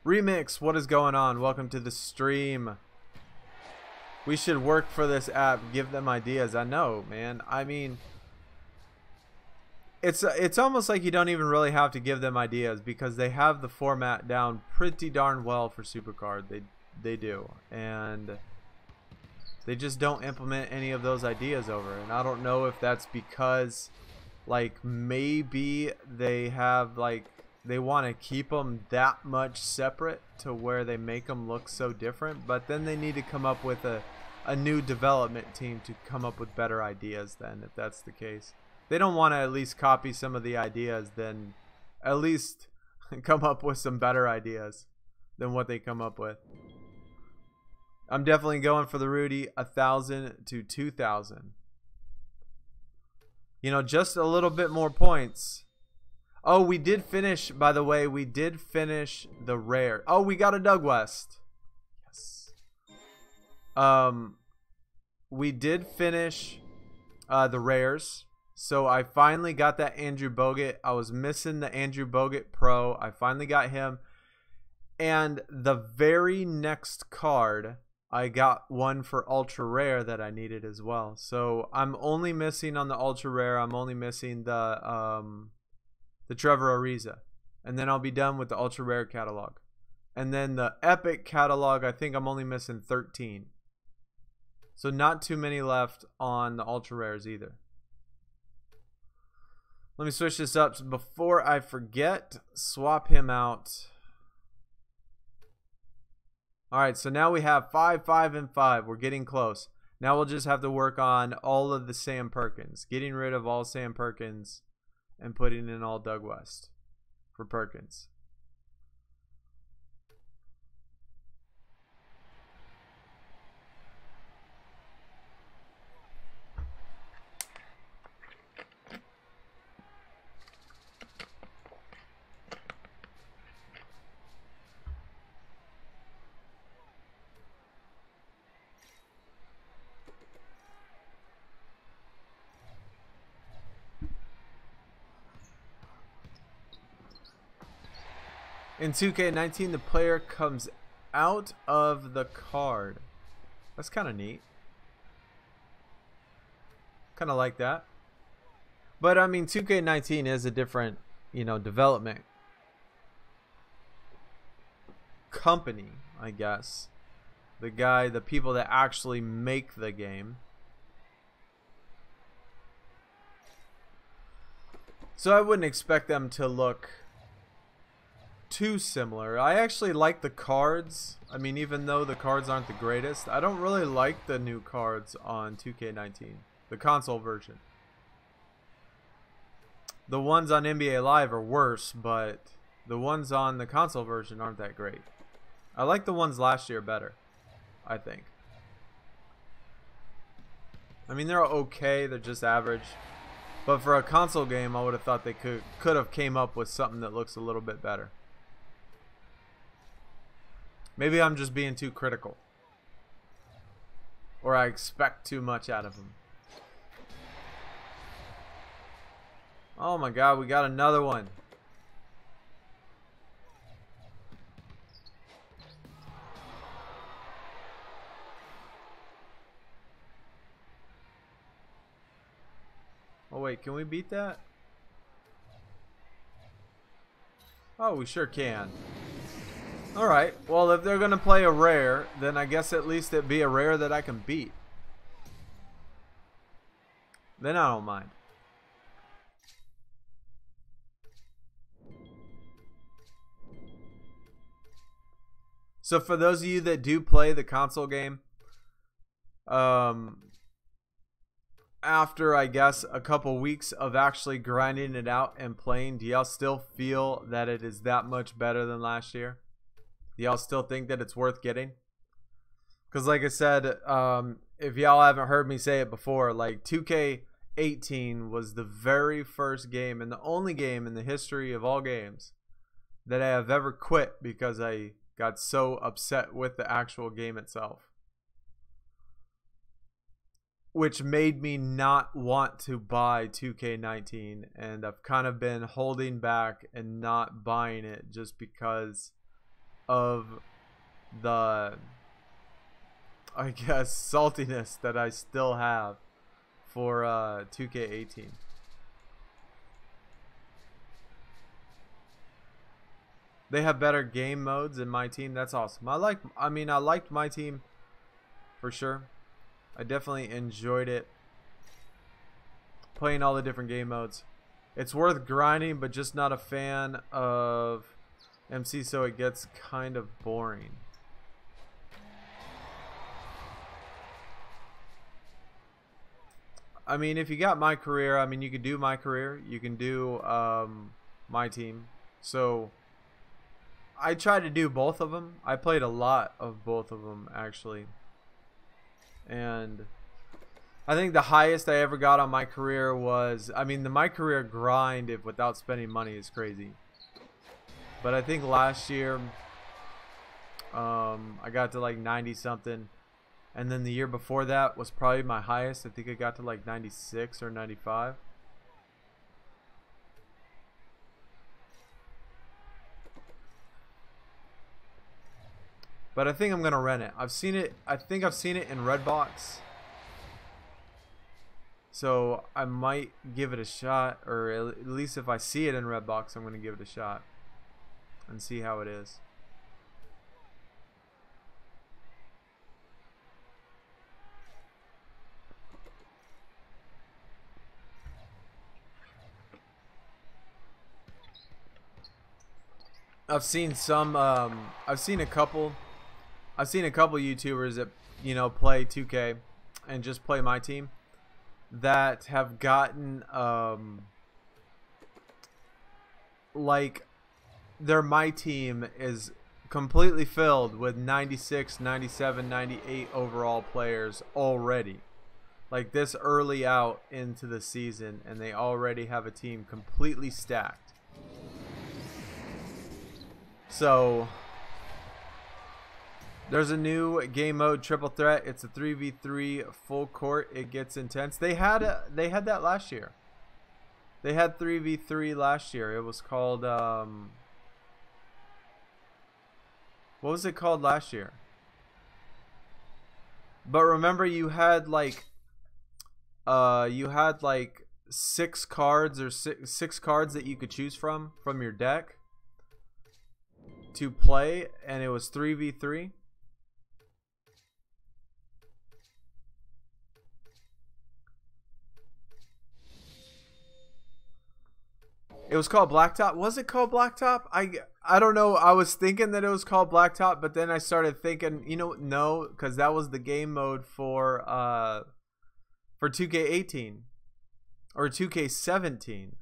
Remix, what is going on? Welcome to the stream. We should work for this app, give them ideas. I know, man. I mean, it's almost like you don't even really have to give them ideas because they have the format down pretty darn well for Supercard. They do, and they just don't implement any of those ideas over. And I don't know if that's because, like, maybe they have, like, they want to keep them that much separate to where they make them look so different, but then they need to come up with a new development team to come up with better ideas then, if that's the case. They don't want to at least copy some of the ideas, then at least come up with some better ideas than what they come up with. I'm definitely going for the Rudy 1,000 to 2,000. You know, just a little bit more points. Oh, we did finish, by the way, we did finish the rare. Oh, we got a Doug West. Yes. We did finish the rares. So I finally got that Andrew Bogut. I was missing the Andrew Bogut Pro. I finally got him. And the very next card, I got one for ultra rare that I needed as well. So I'm only missing on the ultra rare. I'm only missing the Trevor Ariza, and then I'll be done with the ultra rare catalog. And then the epic catalog, I think I'm only missing 13. So not too many left on the ultra rares either. Let me switch this up so before I forget. Swap him out. Alright, so now we have 5, 5, and 5. We're getting close. Now we'll just have to work on all of the Sam Perkins. Getting rid of all Sam Perkins and putting in all Doug West for Perkins. In 2K19, the player comes out of the card. That's kind of neat. Kind of like that. But I mean, 2K19 is a different, you know, development company, I guess. The people that actually make the game. So I wouldn't expect them to look too similar. I actually like the cards. I mean, even though the cards aren't the greatest, I don't really like the new cards on 2K19, the console version. The ones on NBA Live are worse, but the ones on the console version aren't that great. I like the ones last year better, I think. I mean, they're okay, they're just average. But for a console game, I would have thought they could have came up with something that looks a little bit better. Maybe I'm just being too critical. Or I expect too much out of them. Oh my god, we got another one. Oh wait, can we beat that? Oh, we sure can. Alright, well if they're gonna play a rare, then I guess at least it be a rare that I can beat. Then I don't mind. So for those of you that do play the console game, after I guess a couple weeks of actually grinding it out and playing, do y'all still feel that it is that much better than last year? Do y'all still think that it's worth getting? Because like I said, if y'all haven't heard me say it before, like 2K18 was the very first game and the only game in the history of all games that I have ever quit because I got so upset with the actual game itself. Which made me not want to buy 2K19, and I've kind of been holding back and not buying it just because of the, I guess, saltiness that I still have for 2K18. They have better game modes in my team. That's awesome. I liked my team for sure. I definitely enjoyed it, playing all the different game modes. It's worth grinding, but just not a fan of MC, so it gets kind of boring. I mean, if you got my career, I mean, you can do my career, you can do my team. So I tried to do both of them. I played a lot of both of them actually, and I think the highest I ever got on my career was, I mean, my career grind if without spending money is crazy. But I think last year I got to like 90 something, and then the year before that was probably my highest. I think I got to like 96 or 95. But I think I'm gonna rent it. I've seen it. I think I've seen it in Redbox. So I might give it a shot, or at least if I see it in Redbox, I'm gonna give it a shot and see how it is. I've seen some I've seen a couple YouTubers that, you know, play 2K and just play my team that have gotten like their my team is completely filled with 96, 97, 98 overall players already. Like this early out into the season, and they already have a team completely stacked. So there's a new game mode, triple threat. It's a 3v3 full court. It gets intense. They had that last year. They had 3v3 last year. It was called what was it called last year? But remember, you had like six cards or six cards that you could choose from your deck to play, and it was 3v3. It was called Blacktop. Was it called Blacktop? I don't know. I was thinking that it was called Blacktop, but then I started thinking, you know, no, because that was the game mode for 2K18 or 2K17.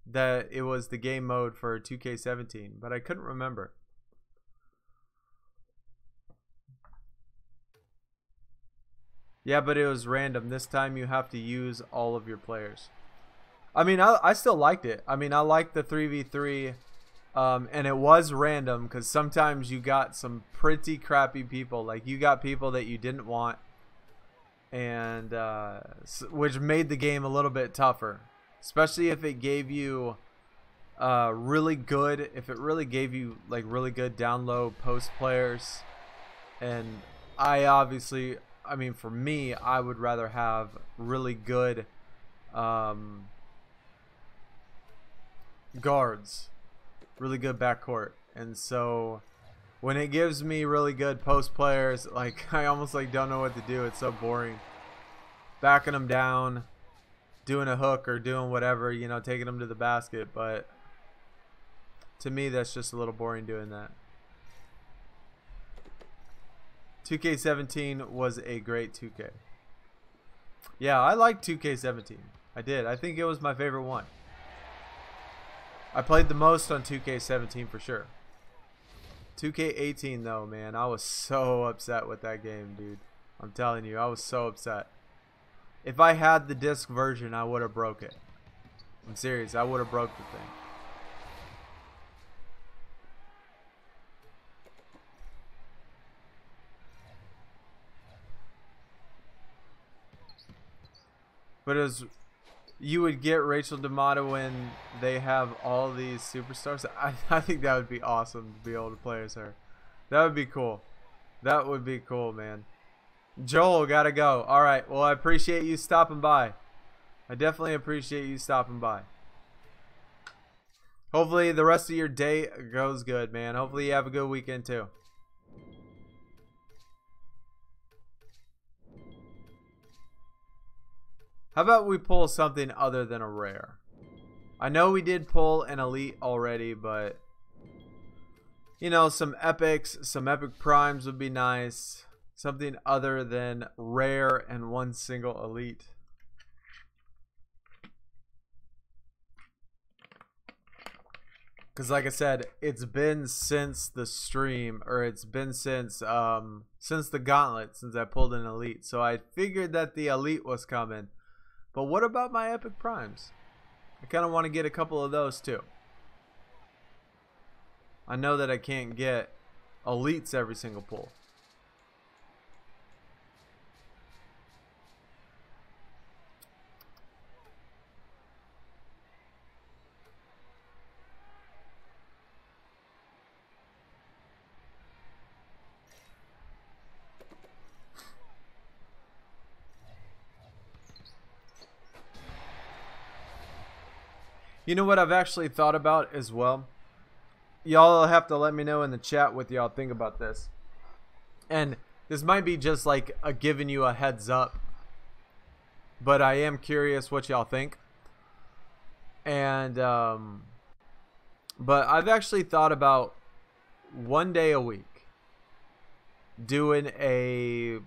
That it was the game mode for 2K17, but I couldn't remember. Yeah, but it was random. This time you have to use all of your players. I mean, I still liked it. I mean, I liked the 3v3, and it was random because sometimes you got some pretty crappy people. Like, you got people that you didn't want, and which made the game a little bit tougher. Especially if it gave you really good, if it really gave you like really good down low post players. And I obviously, I mean, for me, I would rather have really good guards, really good backcourt. And so when it gives me really good post players, like I almost like don't know what to do. It's so boring. Backing them down, doing a hook or doing whatever, you know, taking them to the basket. But to me, that's just a little boring doing that. 2K17 was a great 2K. Yeah, I liked 2K17. I did. I think it was my favorite one. I played the most on 2K17 for sure. 2K18 though, man, I was so upset with that game, dude. I'm telling you, I was so upset. If I had the disc version, I would have broke it. I'm serious, I would have broke the thing. But it was, you would get Rachel D'Amato when they have all these superstars. I think that would be awesome to be able to play as her. That would be cool. That would be cool, man. Joel, gotta go. Alright, well, I appreciate you stopping by. I definitely appreciate you stopping by. Hopefully the rest of your day goes good, man. Hopefully you have a good weekend too. How about we pull something other than a rare? I know we did pull an elite already, but you know, some epics, some epic primes would be nice. Something other than rare and one single elite. Because like I said, it's been since the stream, or it's been since the gauntlet, since I pulled an elite. So I figured that the elite was coming. But what about my epic primes? I kind of want to get a couple of those too. I know that I can't get elites every single pull. You know what I've actually thought about as well? Y'all have to let me know in the chat what y'all think about this. And this might be just like a giving you a heads up, but I am curious what y'all think. And But I've actually thought about one day a week doing a,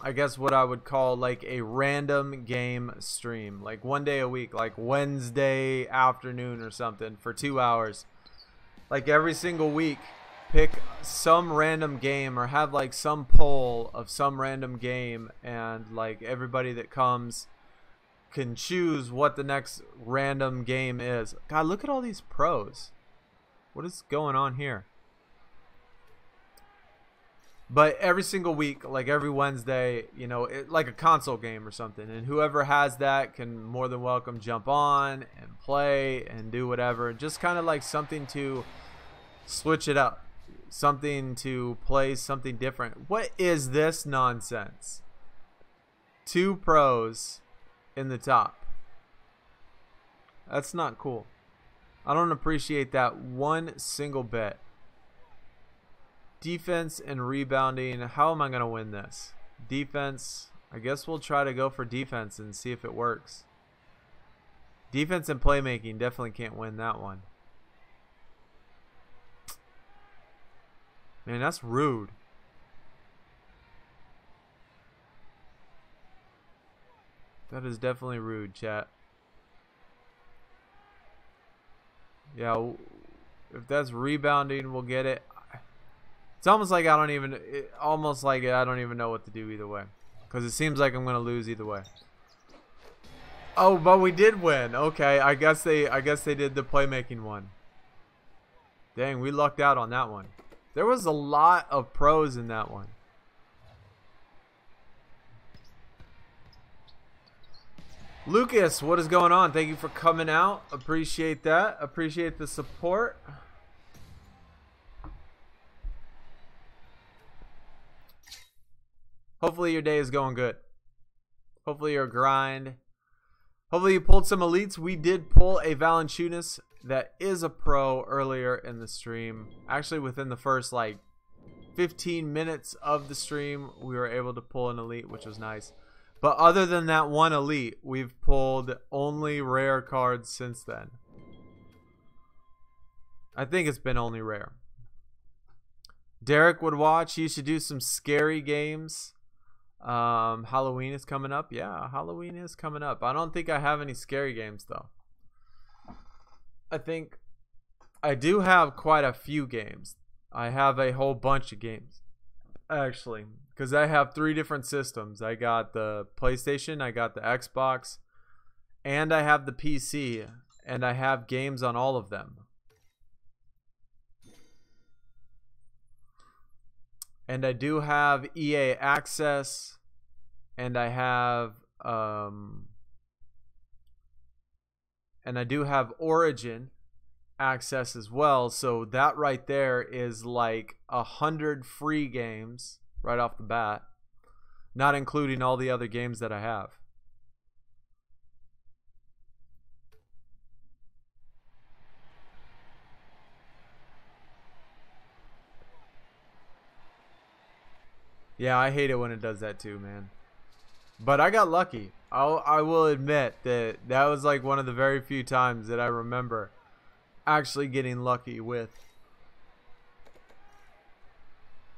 I guess what I would call like a random game stream. Like one day a week, like Wednesday afternoon or something for 2 hours. Like every single week, pick some random game or have like some poll of some random game, and like everybody that comes can choose what the next random game is. God, look at all these pros. What is going on here? But every single week, like every Wednesday, you know, like a console game or something, and whoever has that can more than welcome jump on and play and do whatever. Just kind of like something to switch it up, something to play something different. What is this nonsense? 2 pros in the top. That's not cool. I don't appreciate that one single bit. Defense and rebounding. How am I going to win this? Defense. I guess we'll try to go for defense and see if it works. Defense and playmaking. Definitely can't win that one. Man, that's rude. That is definitely rude, chat. Yeah, if that's rebounding, we'll get it. It's almost like I don't even know what to do either way, because it seems like I'm gonna lose either way. Oh, but we did win. Okay, I guess they did the playmaking one. Dang, we lucked out on that one. There was a lot of pros in that one. Lucas, what is going on? Thank you for coming out. Appreciate that. Appreciate the support. Hopefully your day is going good. Hopefully your grind. Hopefully you pulled some elites. We did pull a Valanciunas that is a pro earlier in the stream. Actually, within the first like 15 minutes of the stream, we were able to pull an elite, which was nice. But other than that one elite, we've pulled only rare cards since then. I think it's been only rare. Derek would watch. He should do some scary games. Halloween is coming up. Yeah, Halloween is coming up. I don't think I have any scary games though. I think I do have quite a few games. I have a whole bunch of games actually, because I have 3 different systems. I got the PlayStation, I got the Xbox, and I have the PC, and I have games on all of them. And I do have EA Access, and I have Origin Access as well. So that right there is like 100 free games right off the bat, not including all the other games that I have. Yeah, I hate it when it does that too, man. But I got lucky. I will admit that that was like one of the very few times that I remember actually getting lucky with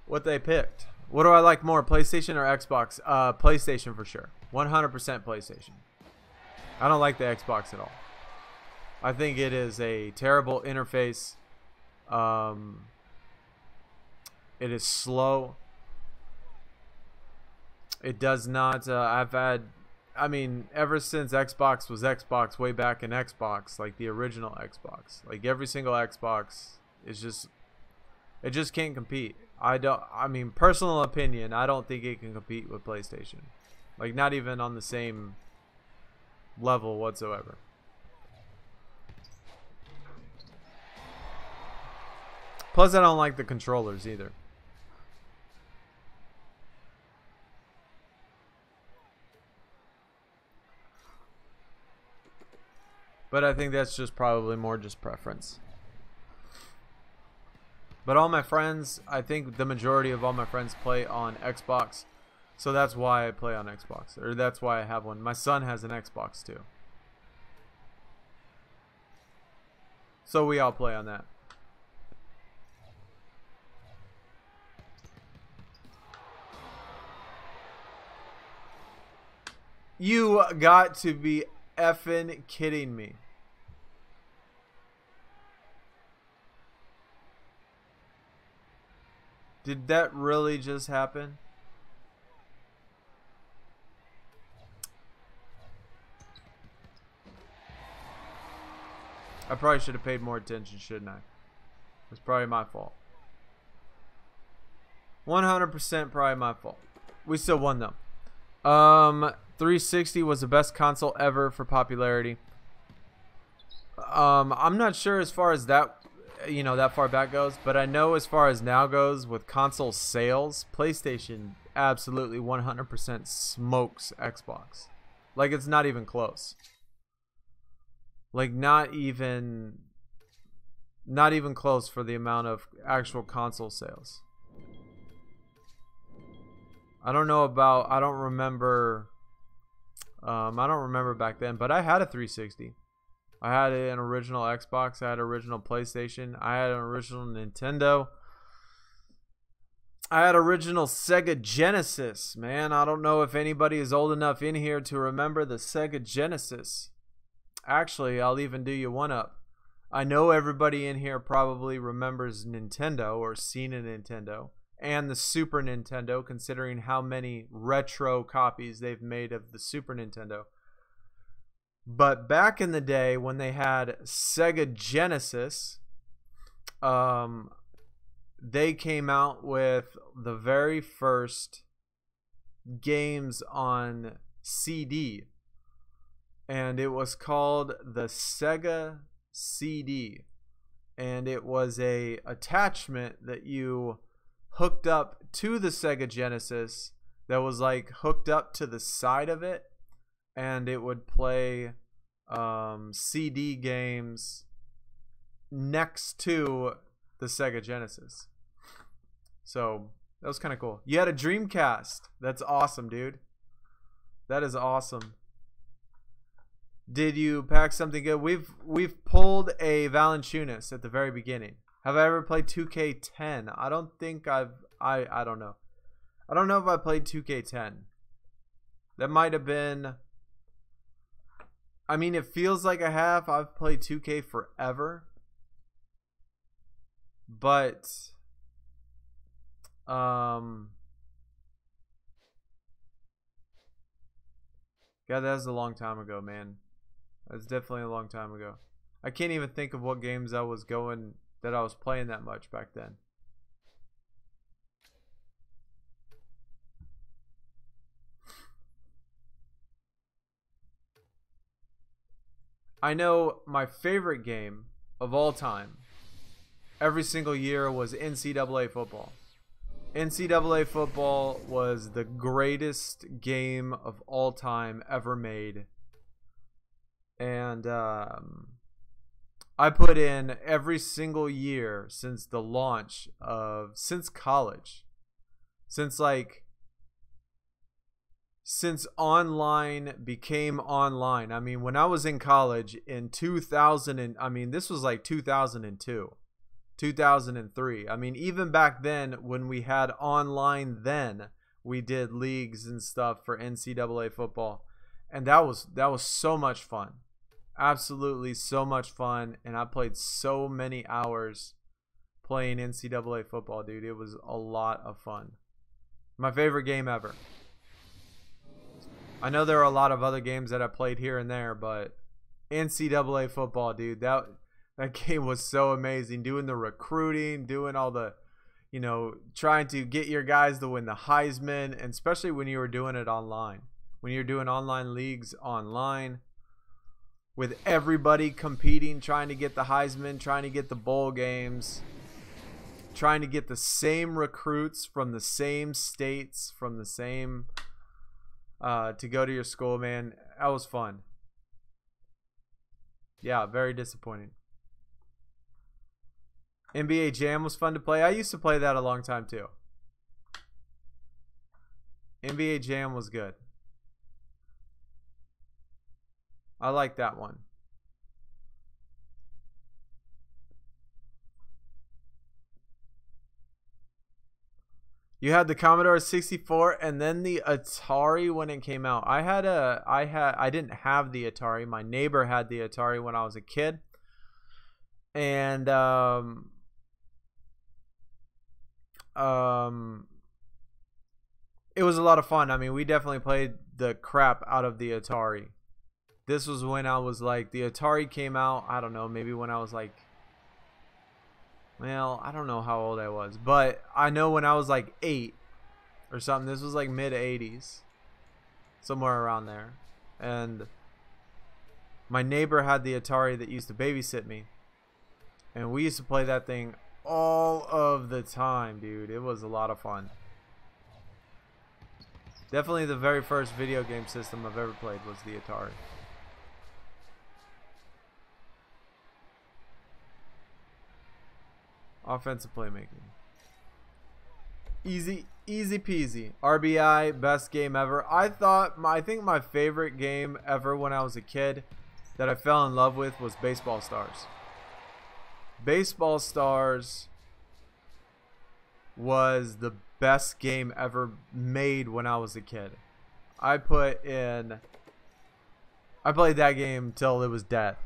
what they picked. What do I like more, PlayStation or Xbox? PlayStation for sure. 100% PlayStation. I don't like the Xbox at all. I think it is a terrible interface. It is slow. It does not, I mean, ever since Xbox was Xbox, way back in Xbox, like the original Xbox, like every single Xbox is just, it just can't compete. I mean, personal opinion, I don't think it can compete with PlayStation. Like, not even on the same level whatsoever. Plus, I don't like the controllers either. But I think that's just probably more just preference. But all my friends, I think the majority of all my friends play on Xbox. So that's why I play on Xbox. Or that's why I have one. My son has an Xbox too. So we all play on that. You got to be effing kidding me. Did that really just happen? I probably should have paid more attention, shouldn't I? It's probably my fault. 100% probably my fault. We still won though. 360 was the best console ever for popularity. I'm not sure as far as that, you know, that far back goes, but I know as far as now goes with console sales, PlayStation absolutely 100% smokes Xbox. Like, it's not even close. Like, not even close for the amount of actual console sales. I don't know about, I don't remember back then, but I had a 360. I had an original Xbox, I had an original PlayStation, I had an original Nintendo. I had original Sega Genesis, man. I don't know if anybody is old enough in here to remember the Sega Genesis. Actually, I'll even do you one up. I know everybody in here probably remembers Nintendo or seen a Nintendo and the Super Nintendo, considering how many retro copies they've made of the Super Nintendo. But back in the day when they had Sega Genesis, they came out with the very first games on CD. And it was called the Sega CD. And it was a attachment that you hooked up to the Sega Genesis that was like hooked up to the side of it. And it would play CD games next to the Sega Genesis. So that was kind of cool. You had a Dreamcast. That's awesome, dude. That is awesome. Did you pack something good? We've pulled a Valanciunas at the very beginning. Have I ever played 2K10? I don't think I don't know. I don't know if I played 2K10. That might have been, I mean, it feels like I have. I've played 2K forever. But God, that was a long time ago, man. That's definitely a long time ago. I can't even think of what games I was playing that much back then. I know my favorite game of all time, every single year, was NCAA football. NCAA football was the greatest game of all time ever made. And I put in every single year since the launch of, since college, since online became online. I mean, when I was in college in 2000, I mean, this was like 2002, 2003. I mean, even back then when we had online, then we did leagues and stuff for NCAA football. And that was so much fun. Absolutely so much fun. And I played so many hours playing NCAA football, dude. It was a lot of fun. My favorite game ever. I know there are a lot of other games that I played here and there, but NCAA football, dude, that game was so amazing. Doing the recruiting, doing all the, you know, trying to get your guys to win the Heisman, and especially when you were doing it online. When you're doing online leagues online with everybody competing, trying to get the Heisman, trying to get the bowl games, trying to get the same recruits from the same states, from the same to go to your school, man. That was fun. Yeah, very disappointing. NBA Jam was fun to play. I used to play that a long time too. NBA Jam was good. I like that one. You had the Commodore 64 and then the Atari when it came out. I didn't have the Atari. My neighbor had the Atari when I was a kid. And it was a lot of fun. I mean, we definitely played the crap out of the Atari. This was when I was like, the Atari came out, I don't know, maybe when I was like, well, I don't know how old I was, but I know when I was like 8 or something. This was like mid 80s, somewhere around there. And my neighbor had the Atari that used to babysit me, and we used to play that thing all of the time, dude. It was a lot of fun. Definitely the very first video game system I've ever played was the Atari. Offensive playmaking. Easy peasy. RBI, best game ever. I think my favorite game ever when I was a kid that I fell in love with was Baseball Stars. Baseball Stars was the best game ever made when I was a kid. I played that game till it was dead.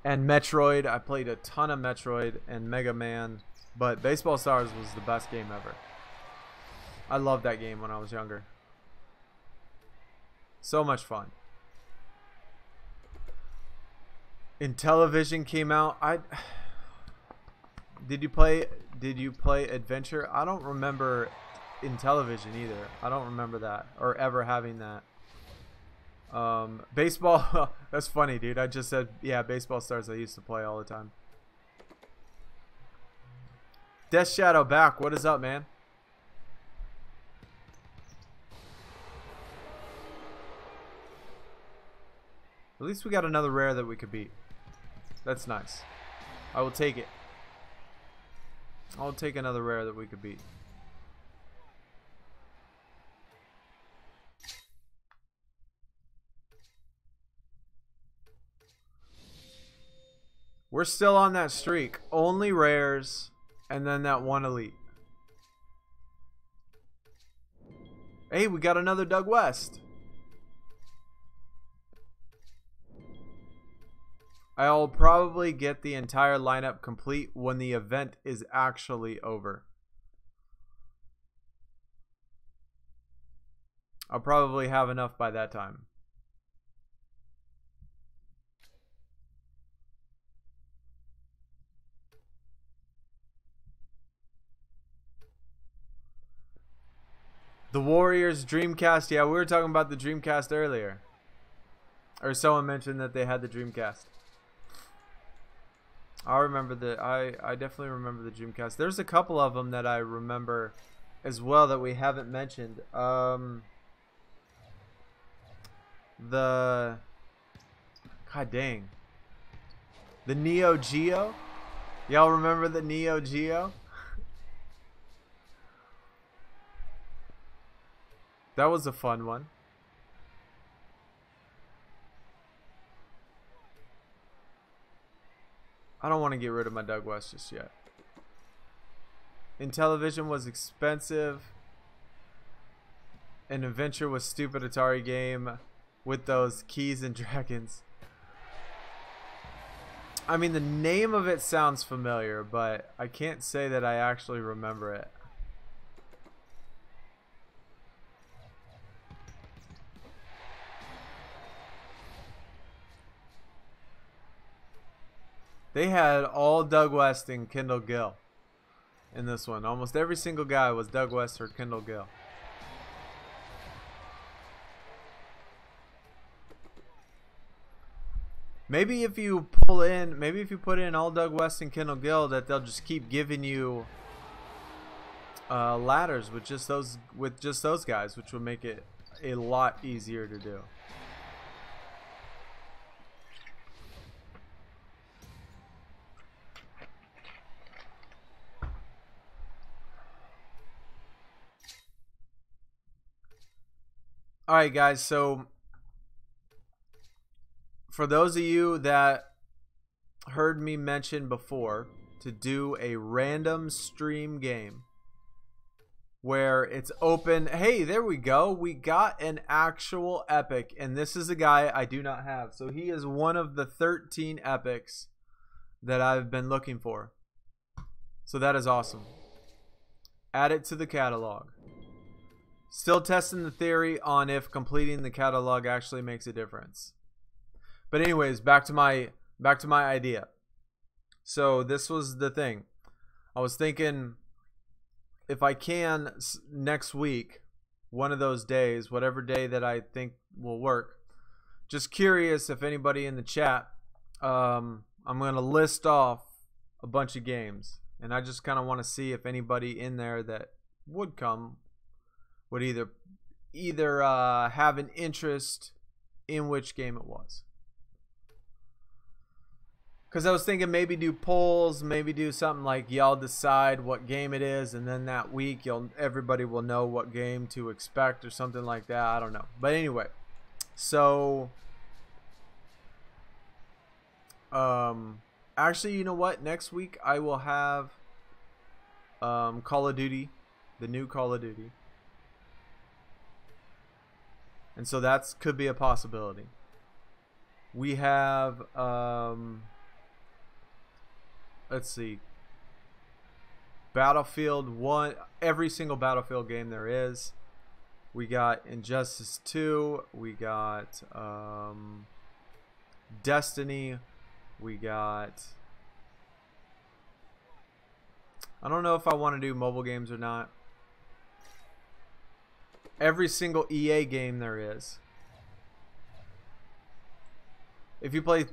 And Metroid, I played a ton of Metroid and Mega Man, but Baseball Stars was the best game ever. I loved that game when I was younger. So much fun. Intellivision came out. Did you play Adventure? I don't remember Intellivision either. I don't remember that or ever having that. Baseball. That's funny, dude. I just said, yeah, Baseball Stars I used to play all the time. Death Shadow back. What is up, man? At least we got another rare that we could beat. That's nice. I will take it. I'll take another rare that we could beat. We're still on that streak. Only rares and then that one elite. Hey, we got another Doug West. I'll probably get the entire lineup complete when the event is actually over. I'll probably have enough by that time. The Warriors Dreamcast. Yeah, we were talking about the Dreamcast earlier. Or someone mentioned that they had the Dreamcast. I definitely remember the Dreamcast. There's a couple of them that I remember as well that we haven't mentioned. God dang. The Neo Geo. Y'all remember the Neo Geo? That was a fun one. I don't want to get rid of my Doug West just yet. Intellivision was expensive. An Adventure was stupid Atari game with those keys and dragons. I mean, the name of it sounds familiar, but I can't say that I actually remember it. They had all Doug West and Kendall Gill in this one. Almost every single guy was Doug West or Kendall Gill. Maybe if you put in all Doug West and Kendall Gill, that they'll just keep giving you ladders with just those guys, which will make it a lot easier to do. Alright guys, so for those of you that heard me mention before to do a random stream game, where it's open. Hey, there we go. We got an actual epic, and this is a guy I do not have. So he is one of the 13 epics that I've been looking for. So that is awesome. Add it to the catalog. Still testing the theory on if completing the catalog actually makes a difference. But anyways, back to my idea. So this was the thing. I was thinking, if I can, next week, one of those days, whatever day that I think will work, just curious if anybody in the chat, I'm going to list off a bunch of games. And I just kind of want to see if anybody in there that would come would either have an interest in which game it was. Because I was thinking maybe do polls, maybe do something like y'all decide what game it is, and then that week everybody will know what game to expect or something like that. I don't know. But anyway, so actually, you know what? Next week I will have Call of Duty, the new Call of Duty. And so that could be a possibility. We have let's see, Battlefield 1, every single Battlefield game there is. We got Injustice 2, we got Destiny, we got, I don't know if I want to do mobile games or not. Every single EA game there is. If you play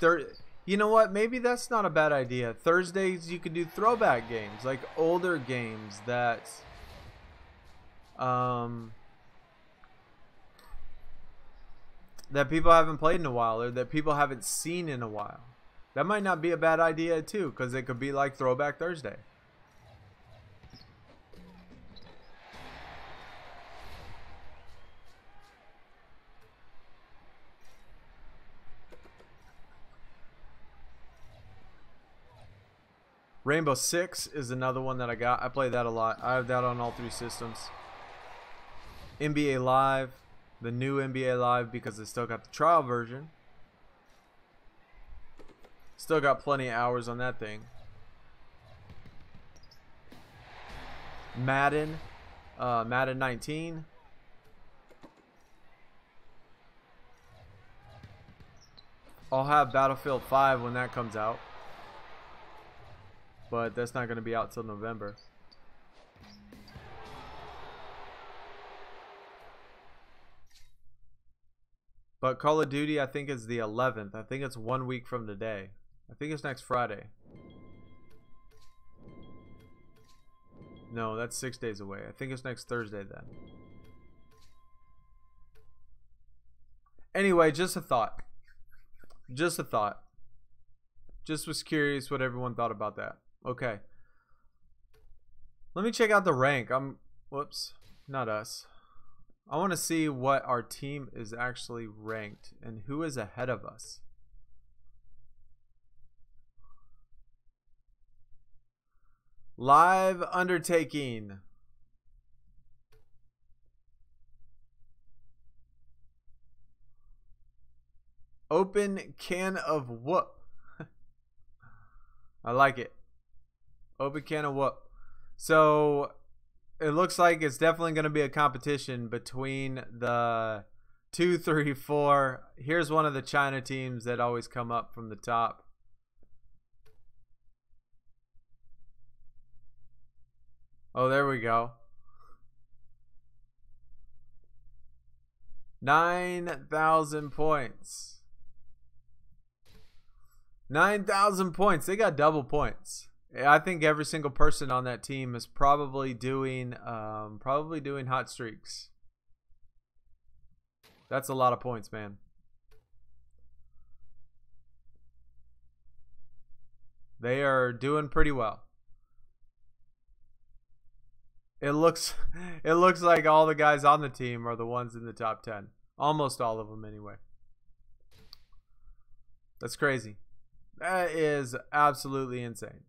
you know what? Maybe that's not a bad idea. Thursdays you could do throwback games, like older games that that people haven't played in a while, or that people haven't seen in a while. That might not be a bad idea too, because it could be like Throwback Thursday. Rainbow Six is another one that I got. I play that a lot. I have that on all 3 systems. NBA Live, the new NBA Live, because I still got the trial version. Still got plenty of hours on that thing. Madden, Madden 19. I'll have Battlefield 5 when that comes out. But that's not going to be out till November. But Call of Duty, I think, is the 11th. I think it's 1 week from today. I think it's next Friday. No, that's 6 days away. I think it's next Thursday then. Anyway, just a thought. Just a thought. Just was curious what everyone thought about that. Okay. Let me check out the rank. Whoops, not us. I want to see what our team is actually ranked and who is ahead of us. Live undertaking. Open can of whoop. I like it. Open can of whoop. So it looks like it's definitely going to be a competition between the 2, 3, 4. Here's one of the China teams that always come up from the top. Oh, there we go. 9,000 points. 9,000 points. They got double points. I think every single person on that team is probably doing hot streaks. That's a lot of points, man. They are doing pretty well. It looks like all the guys on the team are the ones in the top 10. Almost all of them anyway. That's crazy. That is absolutely insane.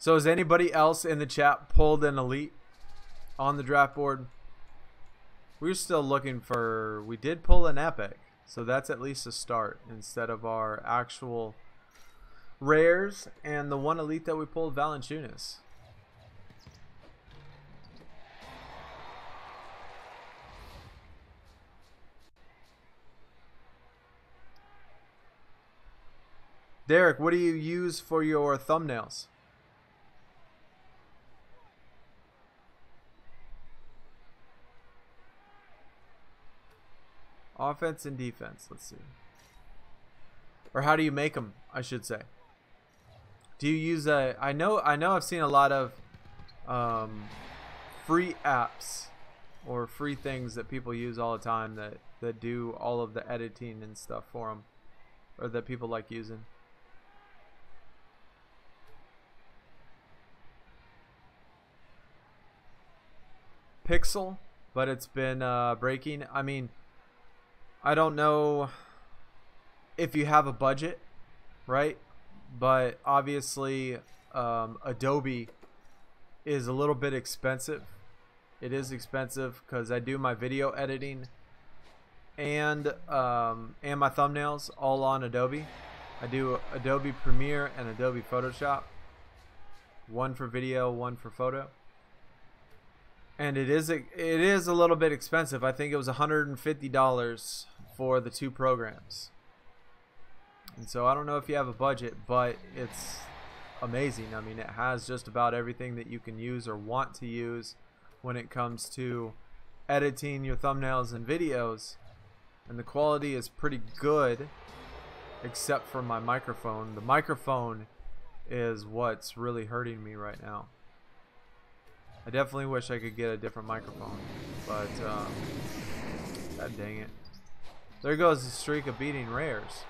So has anybody else in the chat pulled an elite on the draft board? We're still looking for, we did pull an epic, so that's at least a start instead of our actual rares and the one elite that we pulled, Valanciunas. Derek, what do you use for your thumbnails? Offense and defense, let's see. Or how do you make them, I should say. Do you use a, I know I've seen a lot of free apps or free things that people use all the time that do all of the editing and stuff for them, or that people like using. Pixel, but it's been breaking. I mean, I don't know if you have a budget, right? But obviously Adobe is a little bit expensive. It is expensive because I do my video editing and my thumbnails all on Adobe. I do Adobe Premiere and Adobe Photoshop. One for video, one for photo. And it is a little bit expensive. I think it was $150 for the two programs. And so I don't know if you have a budget, but it's amazing. I mean, it has just about everything that you can use or want to use when it comes to editing your thumbnails and videos. And the quality is pretty good, except for my microphone. The microphone is what's really hurting me right now. I definitely wish I could get a different microphone, but god dang it. There goes the streak of beating rares.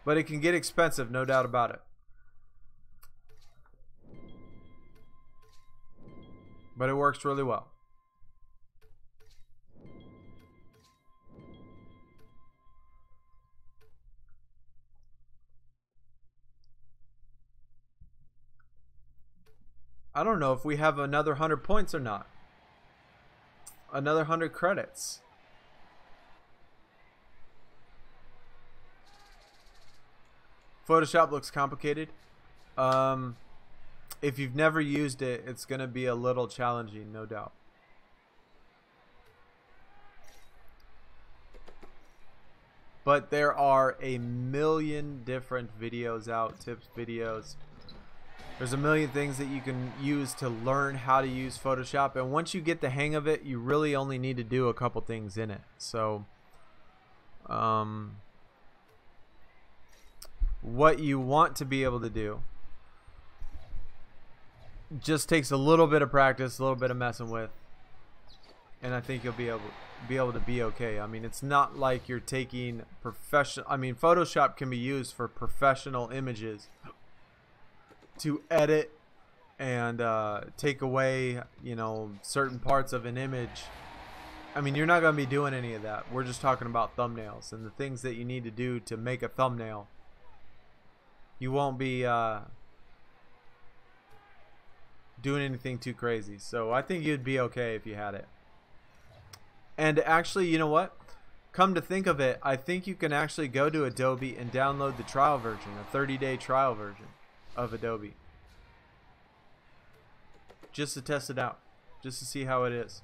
But it can get expensive, no doubt about it. But it works really well. I don't know if we have another 100 points or not. Another 100 credits. Photoshop looks complicated. If you've never used it, it's going to be a little challenging, no doubt. But there are a million different videos out, tips videos. There's a million things that you can use to learn how to use Photoshop, and once you get the hang of it, you really only need to do a couple things in it. So what you want to be able to do just takes a little bit of practice, a little bit of messing with, and I think you'll be able to be okay. I mean, it's not like you're taking professional. I mean, Photoshop can be used for professional images to edit and take away, you know, certain parts of an image. I mean, you're not going to be doing any of that. We're just talking about thumbnails and the things that you need to do to make a thumbnail. You won't be doing anything too crazy. So I think you'd be okay if you had it. And actually, you know what? Come to think of it, I think you can actually go to Adobe and download the trial version, a 30-day trial version of Adobe, just to test it out, just to see how it is.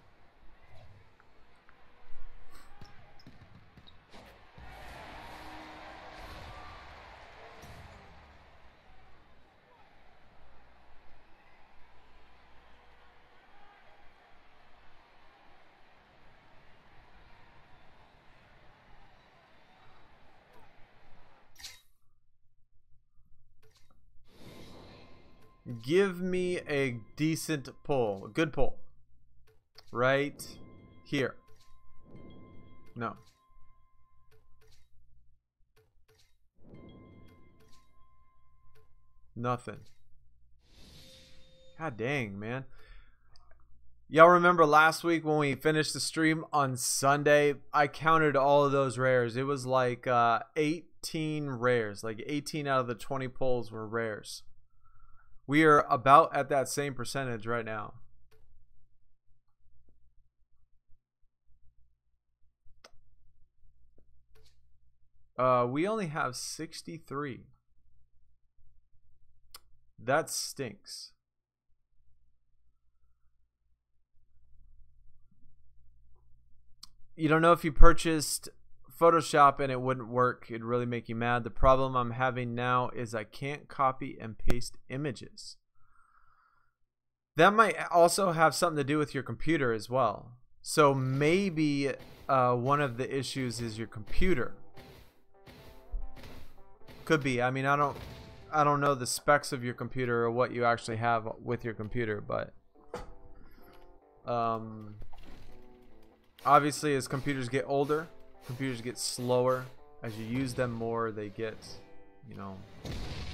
Give me a decent pull, a good pull, right here. No. Nothing. God dang, man. Y'all remember last week when we finished the stream on Sunday? I counted all of those rares. It was like 18 rares. Like 18 out of the 20 pulls were rares. We are about at that same percentage right now. We only have 63. That stinks. You don't know if you purchased Photoshop and it wouldn't work. It'd really make you mad. The problem I'm having now is I can't copy and paste images. That might also have something to do with your computer as well. So maybe one of the issues is your computer. Could be. I mean, I don't know the specs of your computer or what you actually have with your computer, but obviously as computers get older, computers get slower. As you use them more, they get, you know,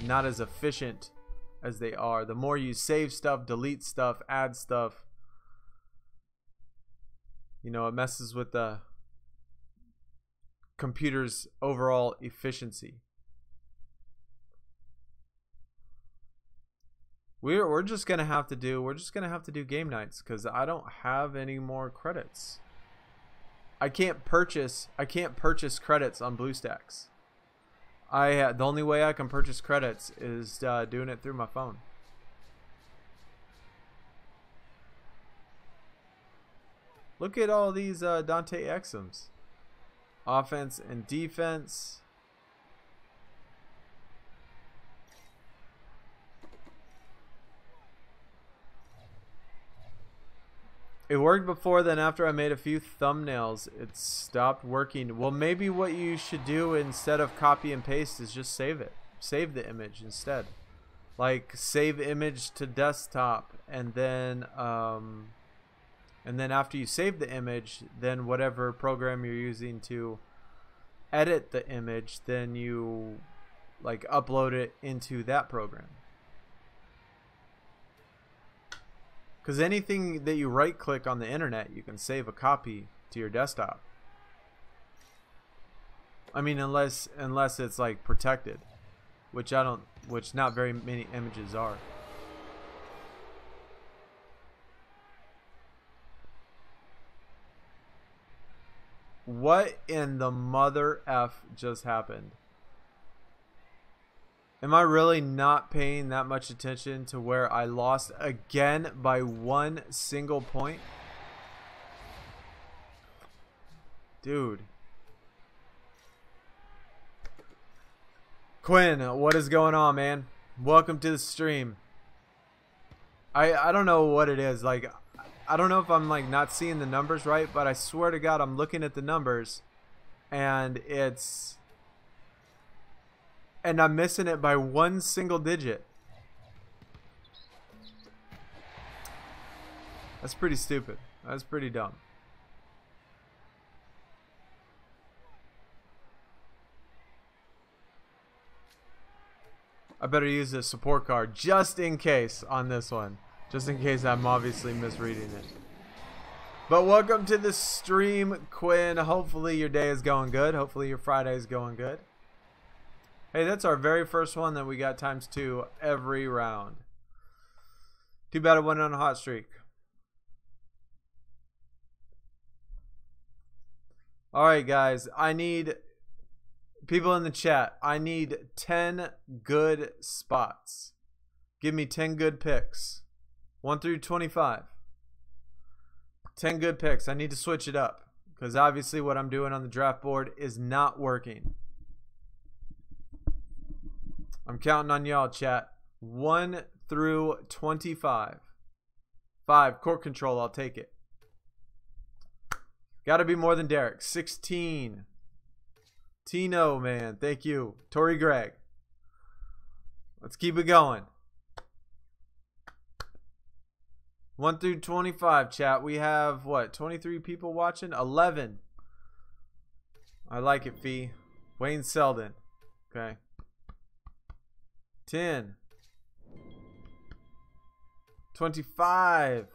not as efficient as they are. The more you save stuff, delete stuff, add stuff, you know, it messes with the computer's overall efficiency. We're just gonna have to do game nights because I don't have any more credits. I can't purchase credits on BlueStacks. The only way I can purchase credits is doing it through my phone. Look at all these Dante Exums. Offense and defense. It worked before, then after I made a few thumbnails, it stopped working. Well, maybe what you should do instead of copy and paste is just save it. Save the image instead. Like save image to desktop, and then after you save the image, then whatever program you're using to edit the image, then you like upload it into that program. Because anything that you right click on the internet, you can save a copy to your desktop. I mean, unless it's like protected, which not very many images are. What in the mother F just happened? Am I really not paying that much attention to where I lost again by one single point? Dude. Quinn, what is going on, man? Welcome to the stream. I don't know what it is. Like, I don't know if I'm like not seeing the numbers right, but I swear to God I'm looking at the numbers and I'm missing it by one single digit. That's pretty stupid. That's pretty dumb. I better use a support card just in case on this one. Just in case I'm obviously misreading it. But welcome to the stream, Quinn. Hopefully your day is going good. Hopefully your Friday is going good. Hey, that's our very first one that we got ×2 every round. Too bad I went on a hot streak. Alright, guys. I need people in the chat. I need 10 good spots. Give me 10 good picks. 1 through 25. 10 good picks. I need to switch it up because obviously what I'm doing on the draft board is not working. I'm counting on y'all, chat. 1 through 25. 5, court control, I'll take it. Gotta be more than Derek. 16. Tino, man, thank you. Tory Gregg. Let's keep it going. 1 through 25, chat. We have, what, 23 people watching? 11. I like it, Fee. Wayne Selden. Okay. 10. 25.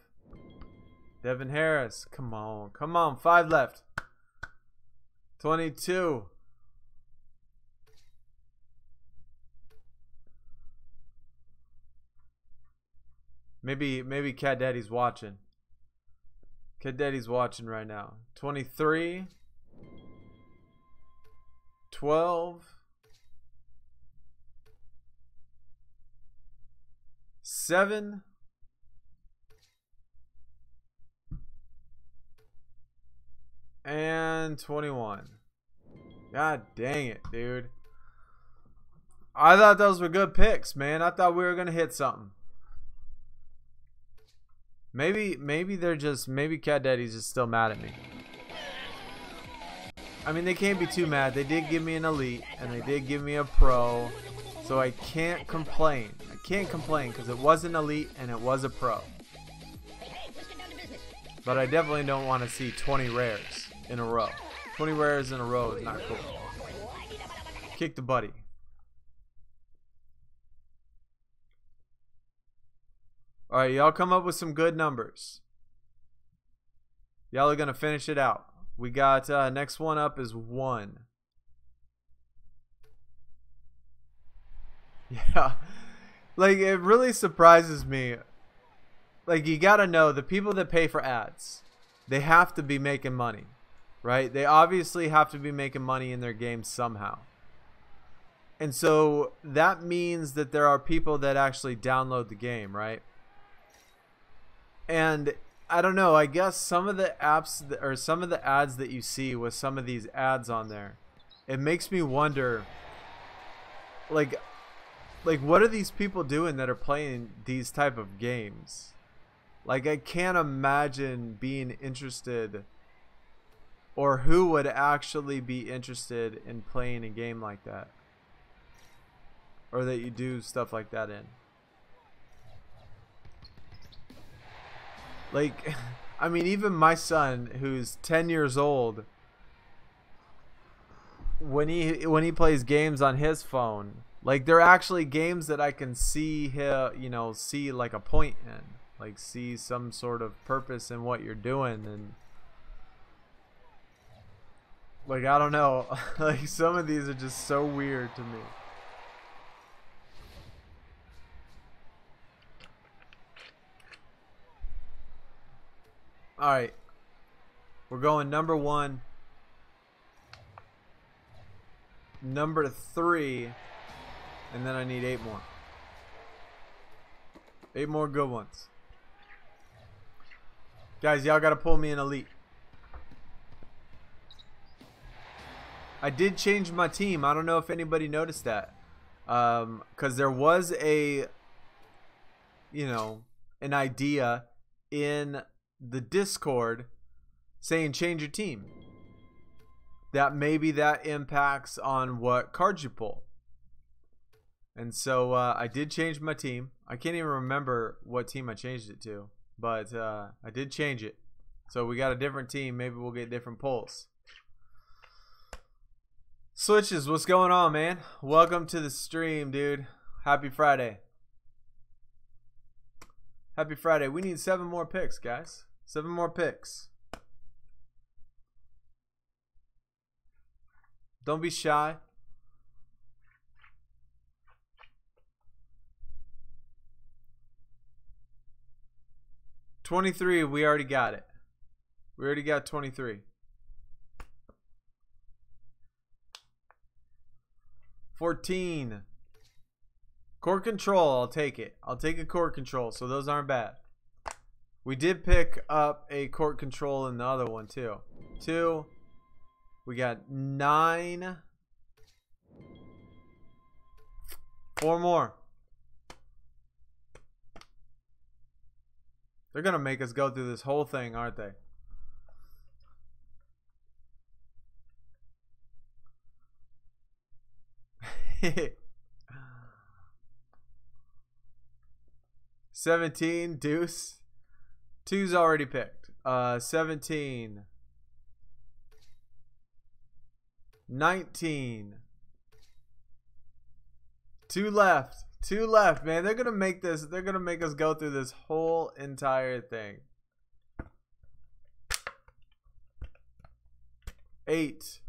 Devin Harris. Come on. Come on. 5 left. 22. Maybe Cat Daddy's watching. Cat Daddy's watching right now. 23. 12. 7. And 21. God dang it, dude. I thought those were good picks, man. I thought we were going to hit something. Maybe they're just, maybe Cat Daddy's just still mad at me. I mean, they can't be too mad. They did give me an elite, and they did give me a pro. So I can't complain. I can't complain because it was an elite and it was a pro. But I definitely don't want to see 20 rares in a row. 20 rares in a row is not cool. Kick the buddy. Alright, y'all come up with some good numbers. Y'all are going to finish it out. We got, next one up is 1. Yeah. Like, it really surprises me. Like, you got to know, the people that pay for ads, they have to be making money. Right? They obviously have to be making money in their games somehow. And so, that means that there are people that actually download the game, right? And I don't know, I guess some of the apps or some of the ads that you see with some of these ads on there, it makes me wonder, like what are these people doing that are playing these type of games? Like, I can't imagine being interested, or who would actually be interested in playing a game like that, or that you do stuff like that in. Like, I mean, even my son, who's 10 years old, when he plays games on his phone, like, they're actually games that I can see him, you know, see like a point in, like see some sort of purpose in what you're doing, and like, I don't know, like, some of these are just so weird to me. Alright, we're going number 1, number 3, and then I need 8 more. 8 more good ones. Guys, y'all gotta pull me an elite. I did change my team. I don't know if anybody noticed that. Because there was a, you know, an idea in the Discord saying change your team. That maybe that impacts on what cards you pull. And so I did change my team. I can't even remember what team I changed it to, but I did change it. So we got a different team. Maybe we'll get different pulls. Switches, what's going on, man? Welcome to the stream, dude. Happy Friday. Happy Friday. We need 7 more picks, guys. 7 more picks. Don't be shy. $23, we already got it. We already got 23. 14. Court control, I'll take it. I'll take a court control, so those aren't bad. We did pick up a court control in the other one too. 2. We got 9. 4 more. They're gonna make us go through this whole thing, aren't they? $17, deuce. 2's already picked. 17. 19. 2 left. 2 left, man. They're gonna make this. They're gonna make us go through this whole entire thing. 8.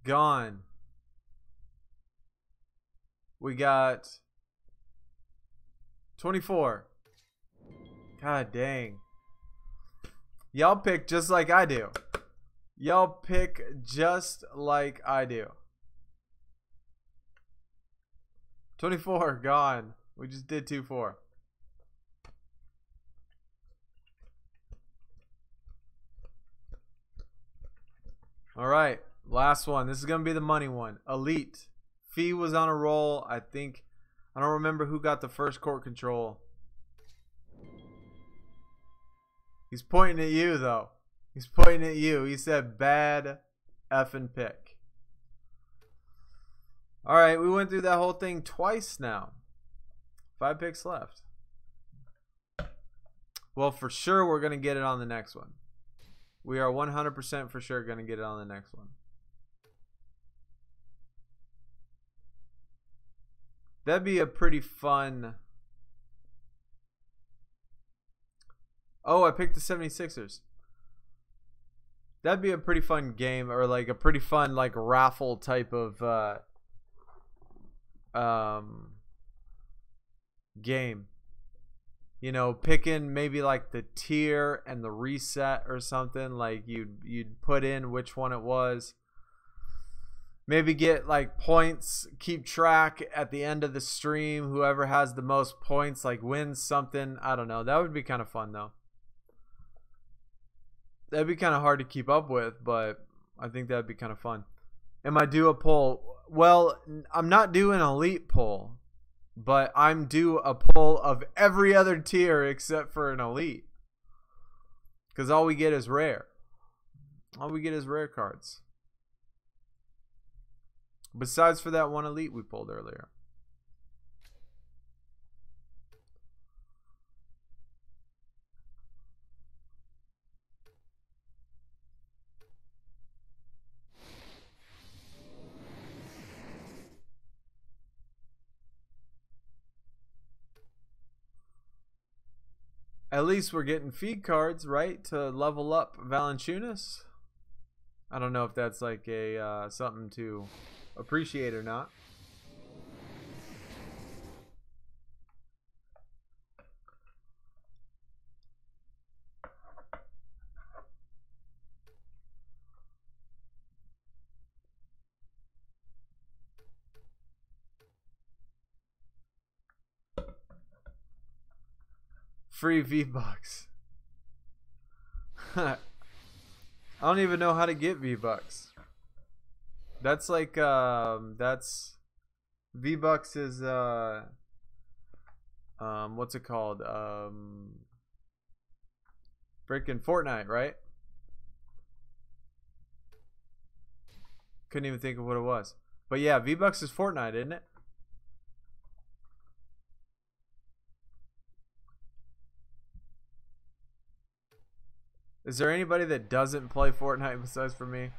Gone. We got 24. God dang. Y'all pick just like I do. Y'all pick just like I do. 24 gone. We just did 2-4. All right, last one. This is gonna be the money one. Elite. Fee was on a roll. I don't remember who got the first court control. He's pointing at you though. He's pointing at you. He said bad effing pick. All right, we went through that whole thing twice now. 5 picks left. Well, for sure we're gonna get it on the next one. We are 100% for sure going to get it on the next one. That'd be a pretty fun... Oh, I picked the 76ers. That'd be a pretty fun game, or like a pretty fun like raffle type of game. You know, picking maybe like the tier and the reset or something. Like you'd put in which one it was. Maybe get like points, keep track at the end of the stream. Whoever has the most points like wins something. I don't know. That would be kind of fun though. That'd be kind of hard to keep up with, but I think that'd be kind of fun. Am I due a poll? Well, I'm not due an elite poll. But I'm due a pull of every other tier except for an elite. Because all we get is rare. All we get is rare cards. Besides for that one elite we pulled earlier. At least we're getting feed cards, right, to level up Valanciunas. I don't know if that's like a something to appreciate or not. Free V-Bucks. I don't even know how to get V-Bucks. That's like that's V-Bucks is what's it called? Freaking Fortnite, right? Couldn't even think of what it was. But yeah, V-Bucks is Fortnite, isn't it? Is there anybody that doesn't play Fortnite besides for me?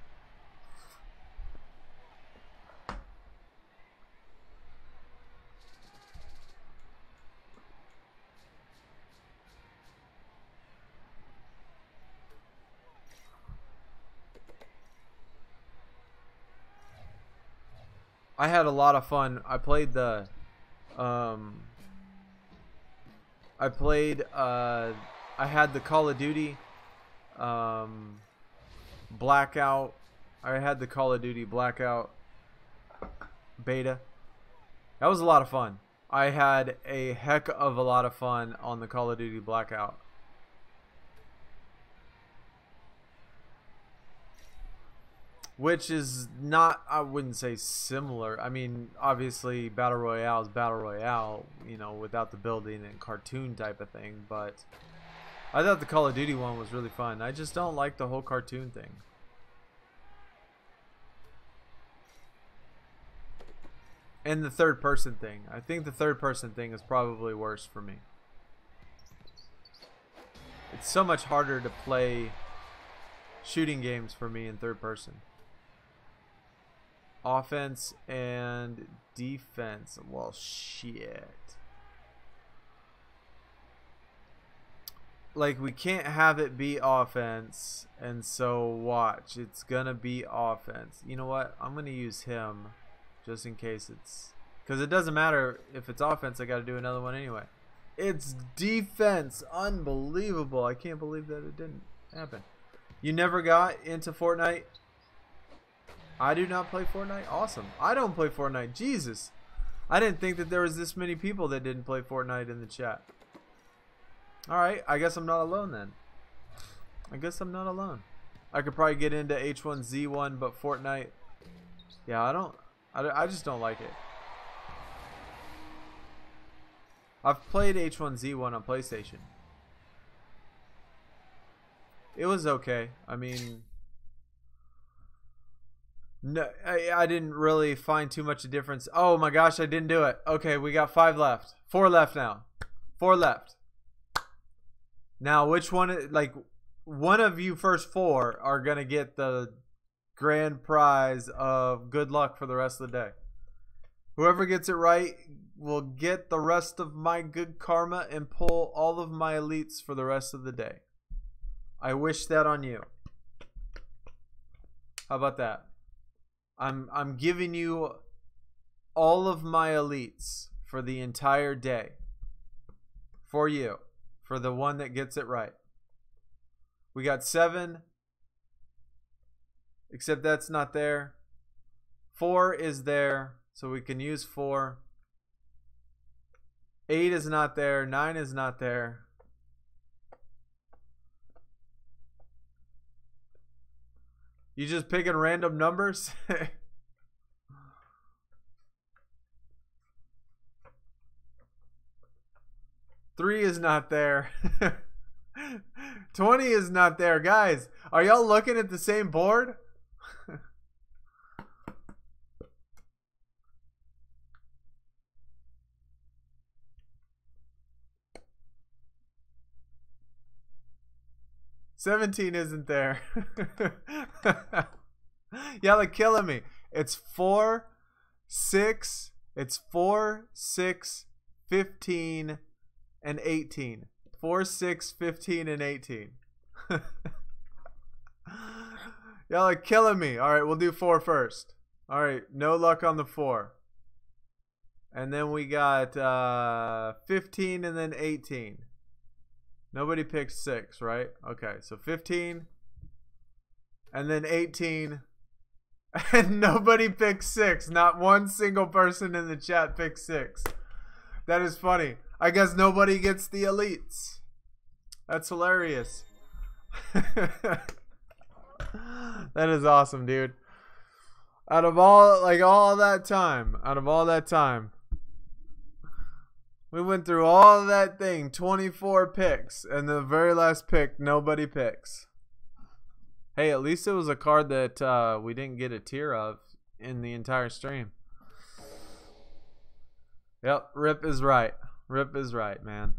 I had a lot of fun. I played the I had the Call of Duty Blackout. I had the Call of Duty Blackout beta. That was a lot of fun. I had a heck of a lot of fun on the Call of Duty Blackout. Which is not, I wouldn't say similar. I mean, obviously Battle Royale is Battle Royale, you know, without the building and cartoon type of thing, but I thought the Call of Duty one was really fun. I just don't like the whole cartoon thing. And the third person thing. I think the third person thing is probably worse for me. It's so much harder to play shooting games for me in third person. Offense and defense. Well, shit. Like, we can't have it be offense, and so watch. It's gonna be offense. You know what? I'm gonna use him just in case it's... Because it doesn't matter if it's offense, I gotta do another one anyway. It's defense. Unbelievable. I can't believe that it didn't happen. You never got into Fortnite? I do not play Fortnite? Awesome. I don't play Fortnite. Jesus. I didn't think that there was this many people that didn't play Fortnite in the chat. Alright, I guess I'm not alone then. I guess I'm not alone. I could probably get into H1Z1, but Fortnite, yeah, I just don't like it. I've played H1Z1 on PlayStation. It was okay. I mean, no, I didn't really find too much of a difference. Oh my gosh, I didn't do it. Okay, we got 5 left. 4 left now. 4 left. Now, which one, like, one of you first 4 are going to get the grand prize of good luck for the rest of the day. Whoever gets it right will get the rest of my good karma and pull all of my elites for the rest of the day. I wish that on you. How about that? I'm giving you all of my elites for the entire day. For you. For the one that gets it right. We got 7. Except that's not there. 4 is there. So we can use 4. 8 is not there. 9 is not there. You just picking random numbers? 3 is not there. 20 is not there. Guys, are y'all looking at the same board? $17 isn't there. Y'all are killing me. It's 4, 6. It's 4, 6, 15, and 18. 4, 6, 15, and 18. Y'all are killing me. All right, we'll do 4 first. All right, no luck on the 4. And then we got 15 and then 18. Nobody picked 6, right? Okay, so 15 and then 18. And nobody picked 6. Not one single person in the chat picked 6. That is funny. I guess nobody gets the elites. That's hilarious. That is awesome, dude. Out of all that time, we went through all of that thing, 24 picks, and the very last pick, nobody picks. Hey, at least it was a card that we didn't get a tier of in the entire stream. Yep, Rip is right. Rip is right, man.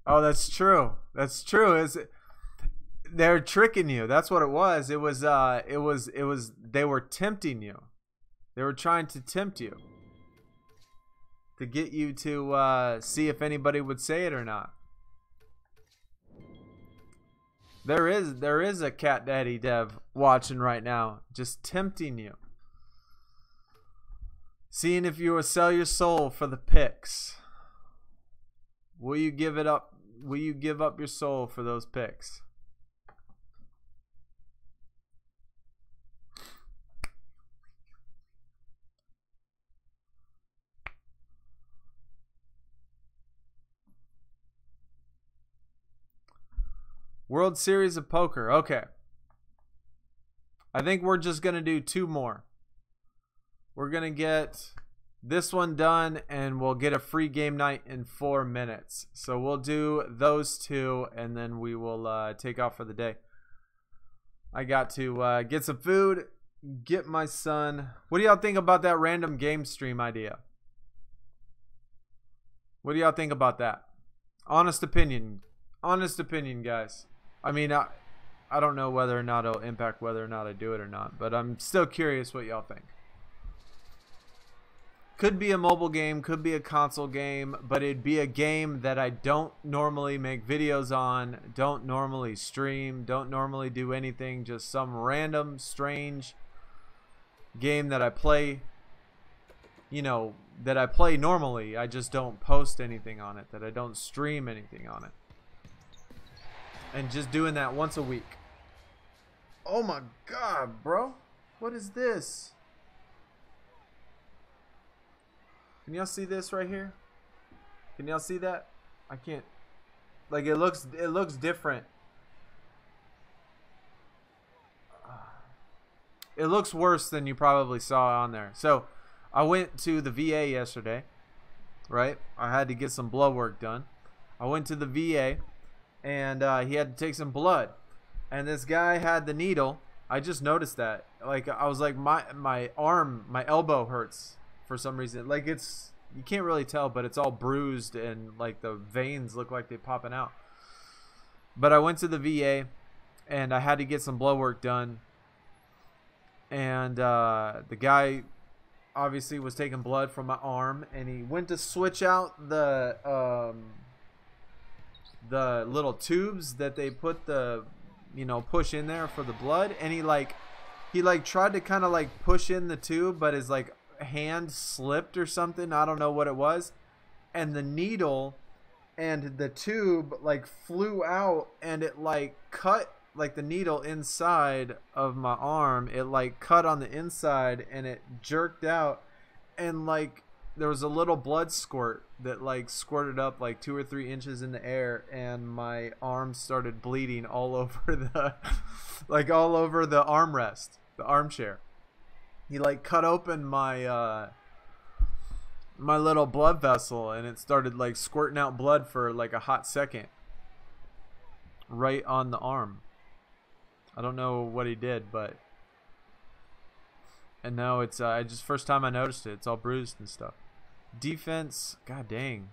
Oh, that's true. That's true. They're tricking you. That's what it was. It was they were tempting you. They were trying to tempt you to get you to see if anybody would say it or not. There is a Cat Daddy dev watching right now, just tempting you, seeing if you will sell your soul for the picks. Will you give it up? Will you give up your soul for those picks? World Series of Poker. Okay. I think we're just going to do 2 more. We're going to get this one done and we'll get a free game night in 4 minutes. So we'll do those 2 and then we will take off for the day. I got to get some food, get my son. What do y'all think about that random game stream idea? What do y'all think about that? Honest opinion. Honest opinion, guys. I mean, I don't know whether or not it'll impact whether or not I do it or not, but I'm still curious what y'all think. Could be a mobile game, could be a console game, but it'd be a game that I don't normally make videos on, don't normally stream, don't normally do anything, just some random, strange game that I play you know, that I play normally. I just don't post anything on it, that I don't stream anything on it. And just doing that once a week. Oh my god, bro. What is this? Can y'all see this right here? Can y'all see that? I can't. Like, it looks different. It looks worse than you probably saw on there. So I went to the VA yesterday, right? I had to get some blood work done. I went to the VA, and he had to take some blood. And this guy had the needle. I just noticed that. Like, I was like, my arm, my elbow hurts for some reason. Like, it's, you can't really tell, but it's all bruised and like the veins look like they're popping out. But I went to the VA, and I had to get some blood work done. And the guy obviously was taking blood from my arm, and he went to switch out the little tubes that they put the, you know, push in there for the blood, and he tried to kind of like push in the tube, but his like hand slipped or something. I don't know what it was, and the needle and the tube like flew out, and it like cut like the needle inside of my arm. It like cut on the inside, and it jerked out, and like there was a little blood squirt that like squirted up like 2 or 3 inches in the air, and my arm started bleeding all over the like all over the armrest, the armchair. He like cut open my my little blood vessel, and it started like squirting out blood for like a hot second right on the arm. I don't know what he did, but, and now it's just first time I noticed it. It's all bruised and stuff. Defense, god dang.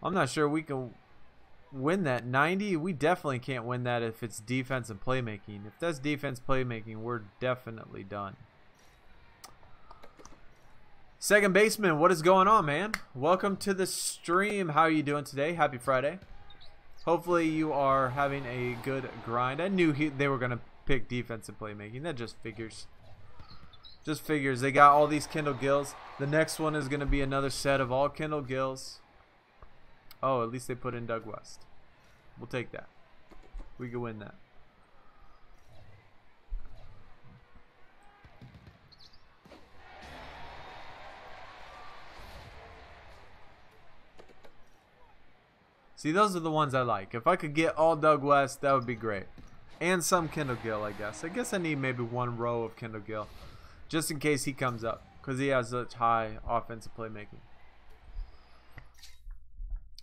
I'm not sure we can win that. 90, we definitely can't win that if it's defense and playmaking. If that's defense playmaking, we're definitely done. Second baseman, what is going on, man? Welcome to the stream. How are you doing today? Happy Friday. Hopefully you are having a good grind. I knew they were going to pick defense and playmaking. That just figures. Just figures. They got all these Kendall Gills. The next one is going to be another set of all Kendall Gills. Oh, at least they put in Doug West. We'll take that. We can win that. See, those are the ones I like. If I could get all Doug West, that would be great. And some Kendall Gill, I guess. I guess I need maybe 1 row of Kendall Gill, just in case he comes up, because he has such high offensive playmaking.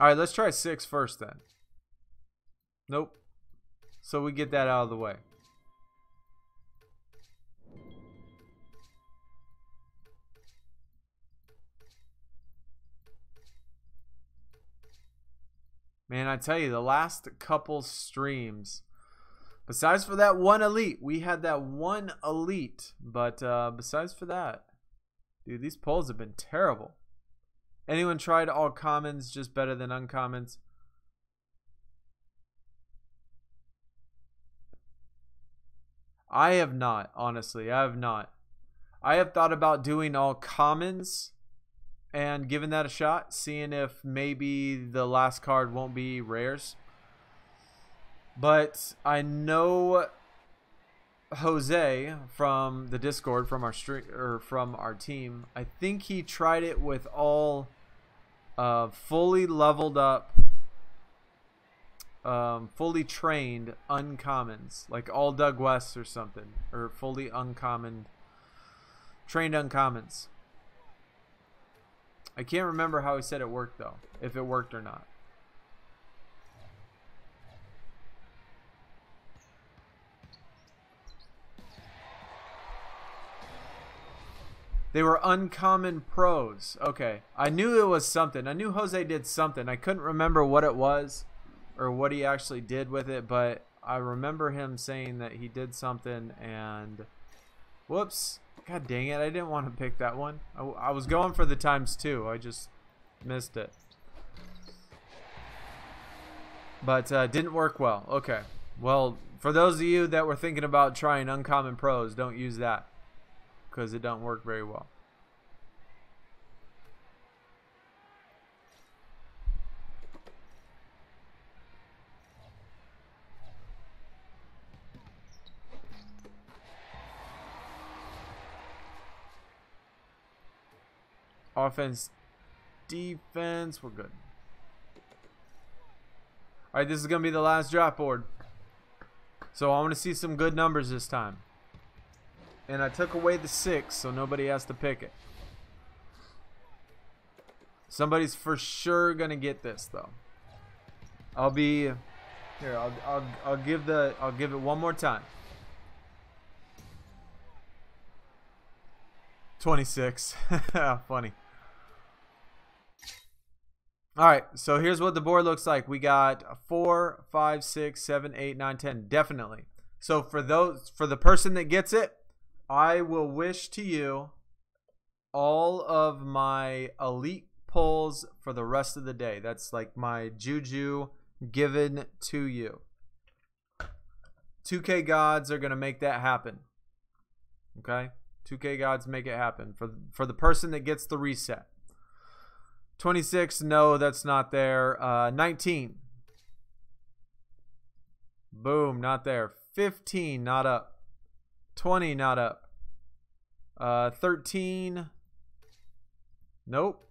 Alright, let's try 6 first then. Nope. So we get that out of the way. Man, I tell you, the last couple streams, besides for that one elite, we had that one elite, but besides for that, dude, these polls have been terrible. Anyone tried all commons just better than uncommons? I have not, honestly. I have not. I have thought about doing all commons and giving that a shot, seeing if maybe the last card won't be rares. But I know Jose from the Discord, from our stream, or from our team, I think he tried it with all fully leveled up, fully trained uncommons, like all Doug West or something, or fully uncommon trained uncommons. I can't remember how he said it worked though, if it worked or not. They were uncommon pros. Okay, I knew it was something. I knew Jose did something. I couldn't remember what it was or what he actually did with it, but I remember him saying that he did something, and whoops. God dang it, I didn't want to pick that one. I was going for the ×2. I just missed it. But didn't work well. Okay. Well, for those of you that were thinking about trying uncommon pros, don't use that, because it don't work very well. Offense, defense, we're good. All right, this is going to be the last draft board. So I want to see some good numbers this time. And I took away the 6, so nobody has to pick it. Somebody's for sure going to get this, though. I'll be here. I'll give it one more time. 26. Funny. All right, so here's what the board looks like. We got 4, 5, 6, 7, 8, 9, 10. Definitely. So for the person that gets it, I will wish to you all of my elite pulls for the rest of the day. That's like my juju given to you. 2K gods are going to make that happen. Okay? 2K gods make it happen for the person that gets the reset. 26, no, that's not there. 19. Boom, not there. 15, not up. 20, not up. 13, nope.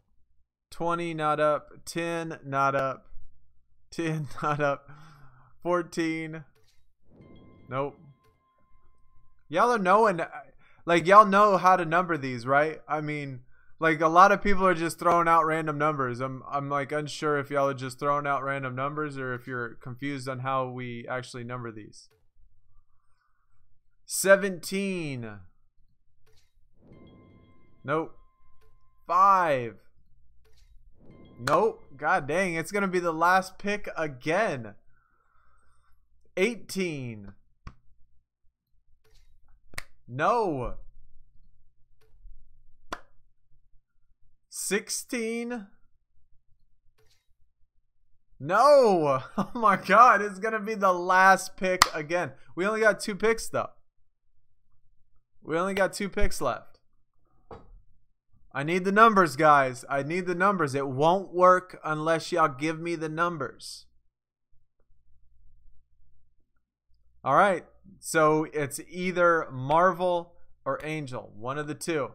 20, not up. 10, not up. 10, not up. 14, nope. Y'all are knowing, like, y'all know how to number these, right? I mean, like, a lot of people are just throwing out random numbers. I'm like unsure if y'all are just throwing out random numbers or if you're confused on how we actually number these. 17. Nope. 5. Nope. God dang, it's going to be the last pick again. 18. No. 16. No. Oh my God, it's going to be the last pick again. We only got 2 picks though. We only got 2 picks left. I need the numbers, guys. I need the numbers. It won't work unless y'all give me the numbers. All right. So it's either Marvel or Angel. One of the two.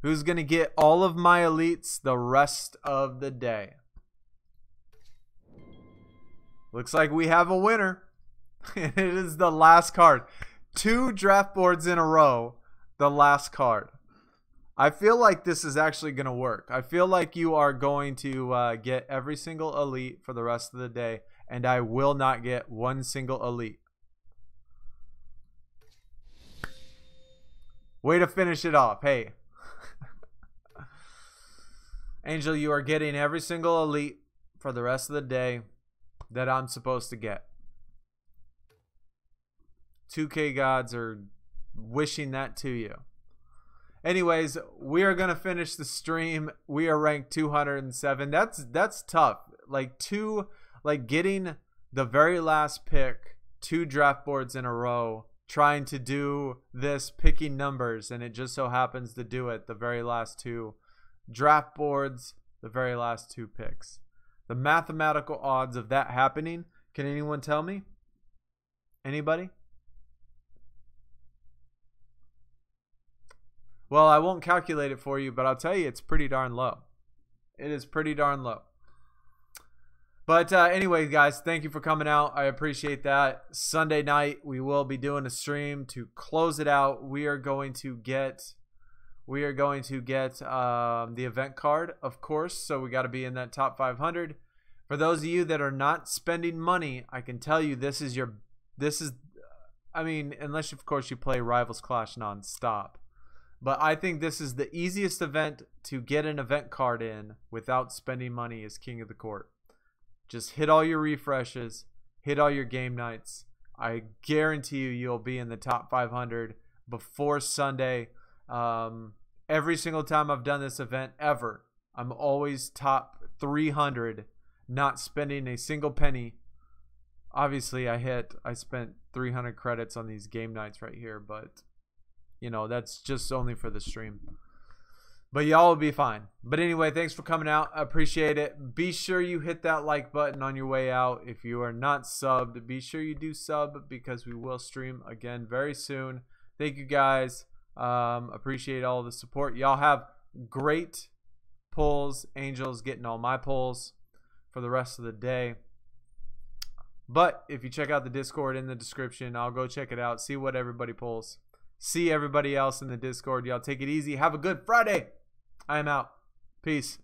Who's going to get all of my elites the rest of the day? Looks like we have a winner. It is the last card. 2 draft boards in a row. The last card. I feel like this is actually going to work. I feel like you are going to get every single elite for the rest of the day. And I will not get one single elite. Way to finish it off. Hey. Angel, you are getting every single elite for the rest of the day that I'm supposed to get. 2K gods are wishing that to you. Anyways, we are going to finish the stream. We are ranked 207. That's tough. Like getting the very last pick, 2 draft boards in a row, trying to do this, picking numbers, and it just so happens to do it the very last 2 draft boards, the very last 2 picks. The mathematical odds of that happening, can anyone tell me? Anybody? Well, I won't calculate it for you, but I'll tell you it's pretty darn low. It is pretty darn low. But anyway, guys, thank you for coming out. I appreciate that. Sunday night, we will be doing a stream to close it out. We are going to get the event card, of course. So we got to be in that top 500. For those of you that are not spending money, I can tell you I mean, unless of course you play Rivals Clash non-stop. But I think this is the easiest event to get an event card in without spending money is King of the Court. Just hit all your refreshes, hit all your game nights. I guarantee you'll be in the top 500 before Sunday. Every single time I've done this event ever, I'm always top 300. not spending a single penny. Obviously, I spent 300 credits on these game nights right here, but you know, that's just only for the stream. But y'all will be fine. But anyway, thanks for coming out. I appreciate it. Be sure you hit that like button on your way out. If you are not subbed, be sure you do sub, because we will stream again very soon. Thank you guys. Appreciate all the support. Y'all have great pulls. Angel's getting all my pulls for the rest of the day. But if you check out the Discord in the description, I'll go check it out, see what everybody pulls. See everybody else in the Discord. Y'all take it easy. Have a good Friday. I am out. Peace.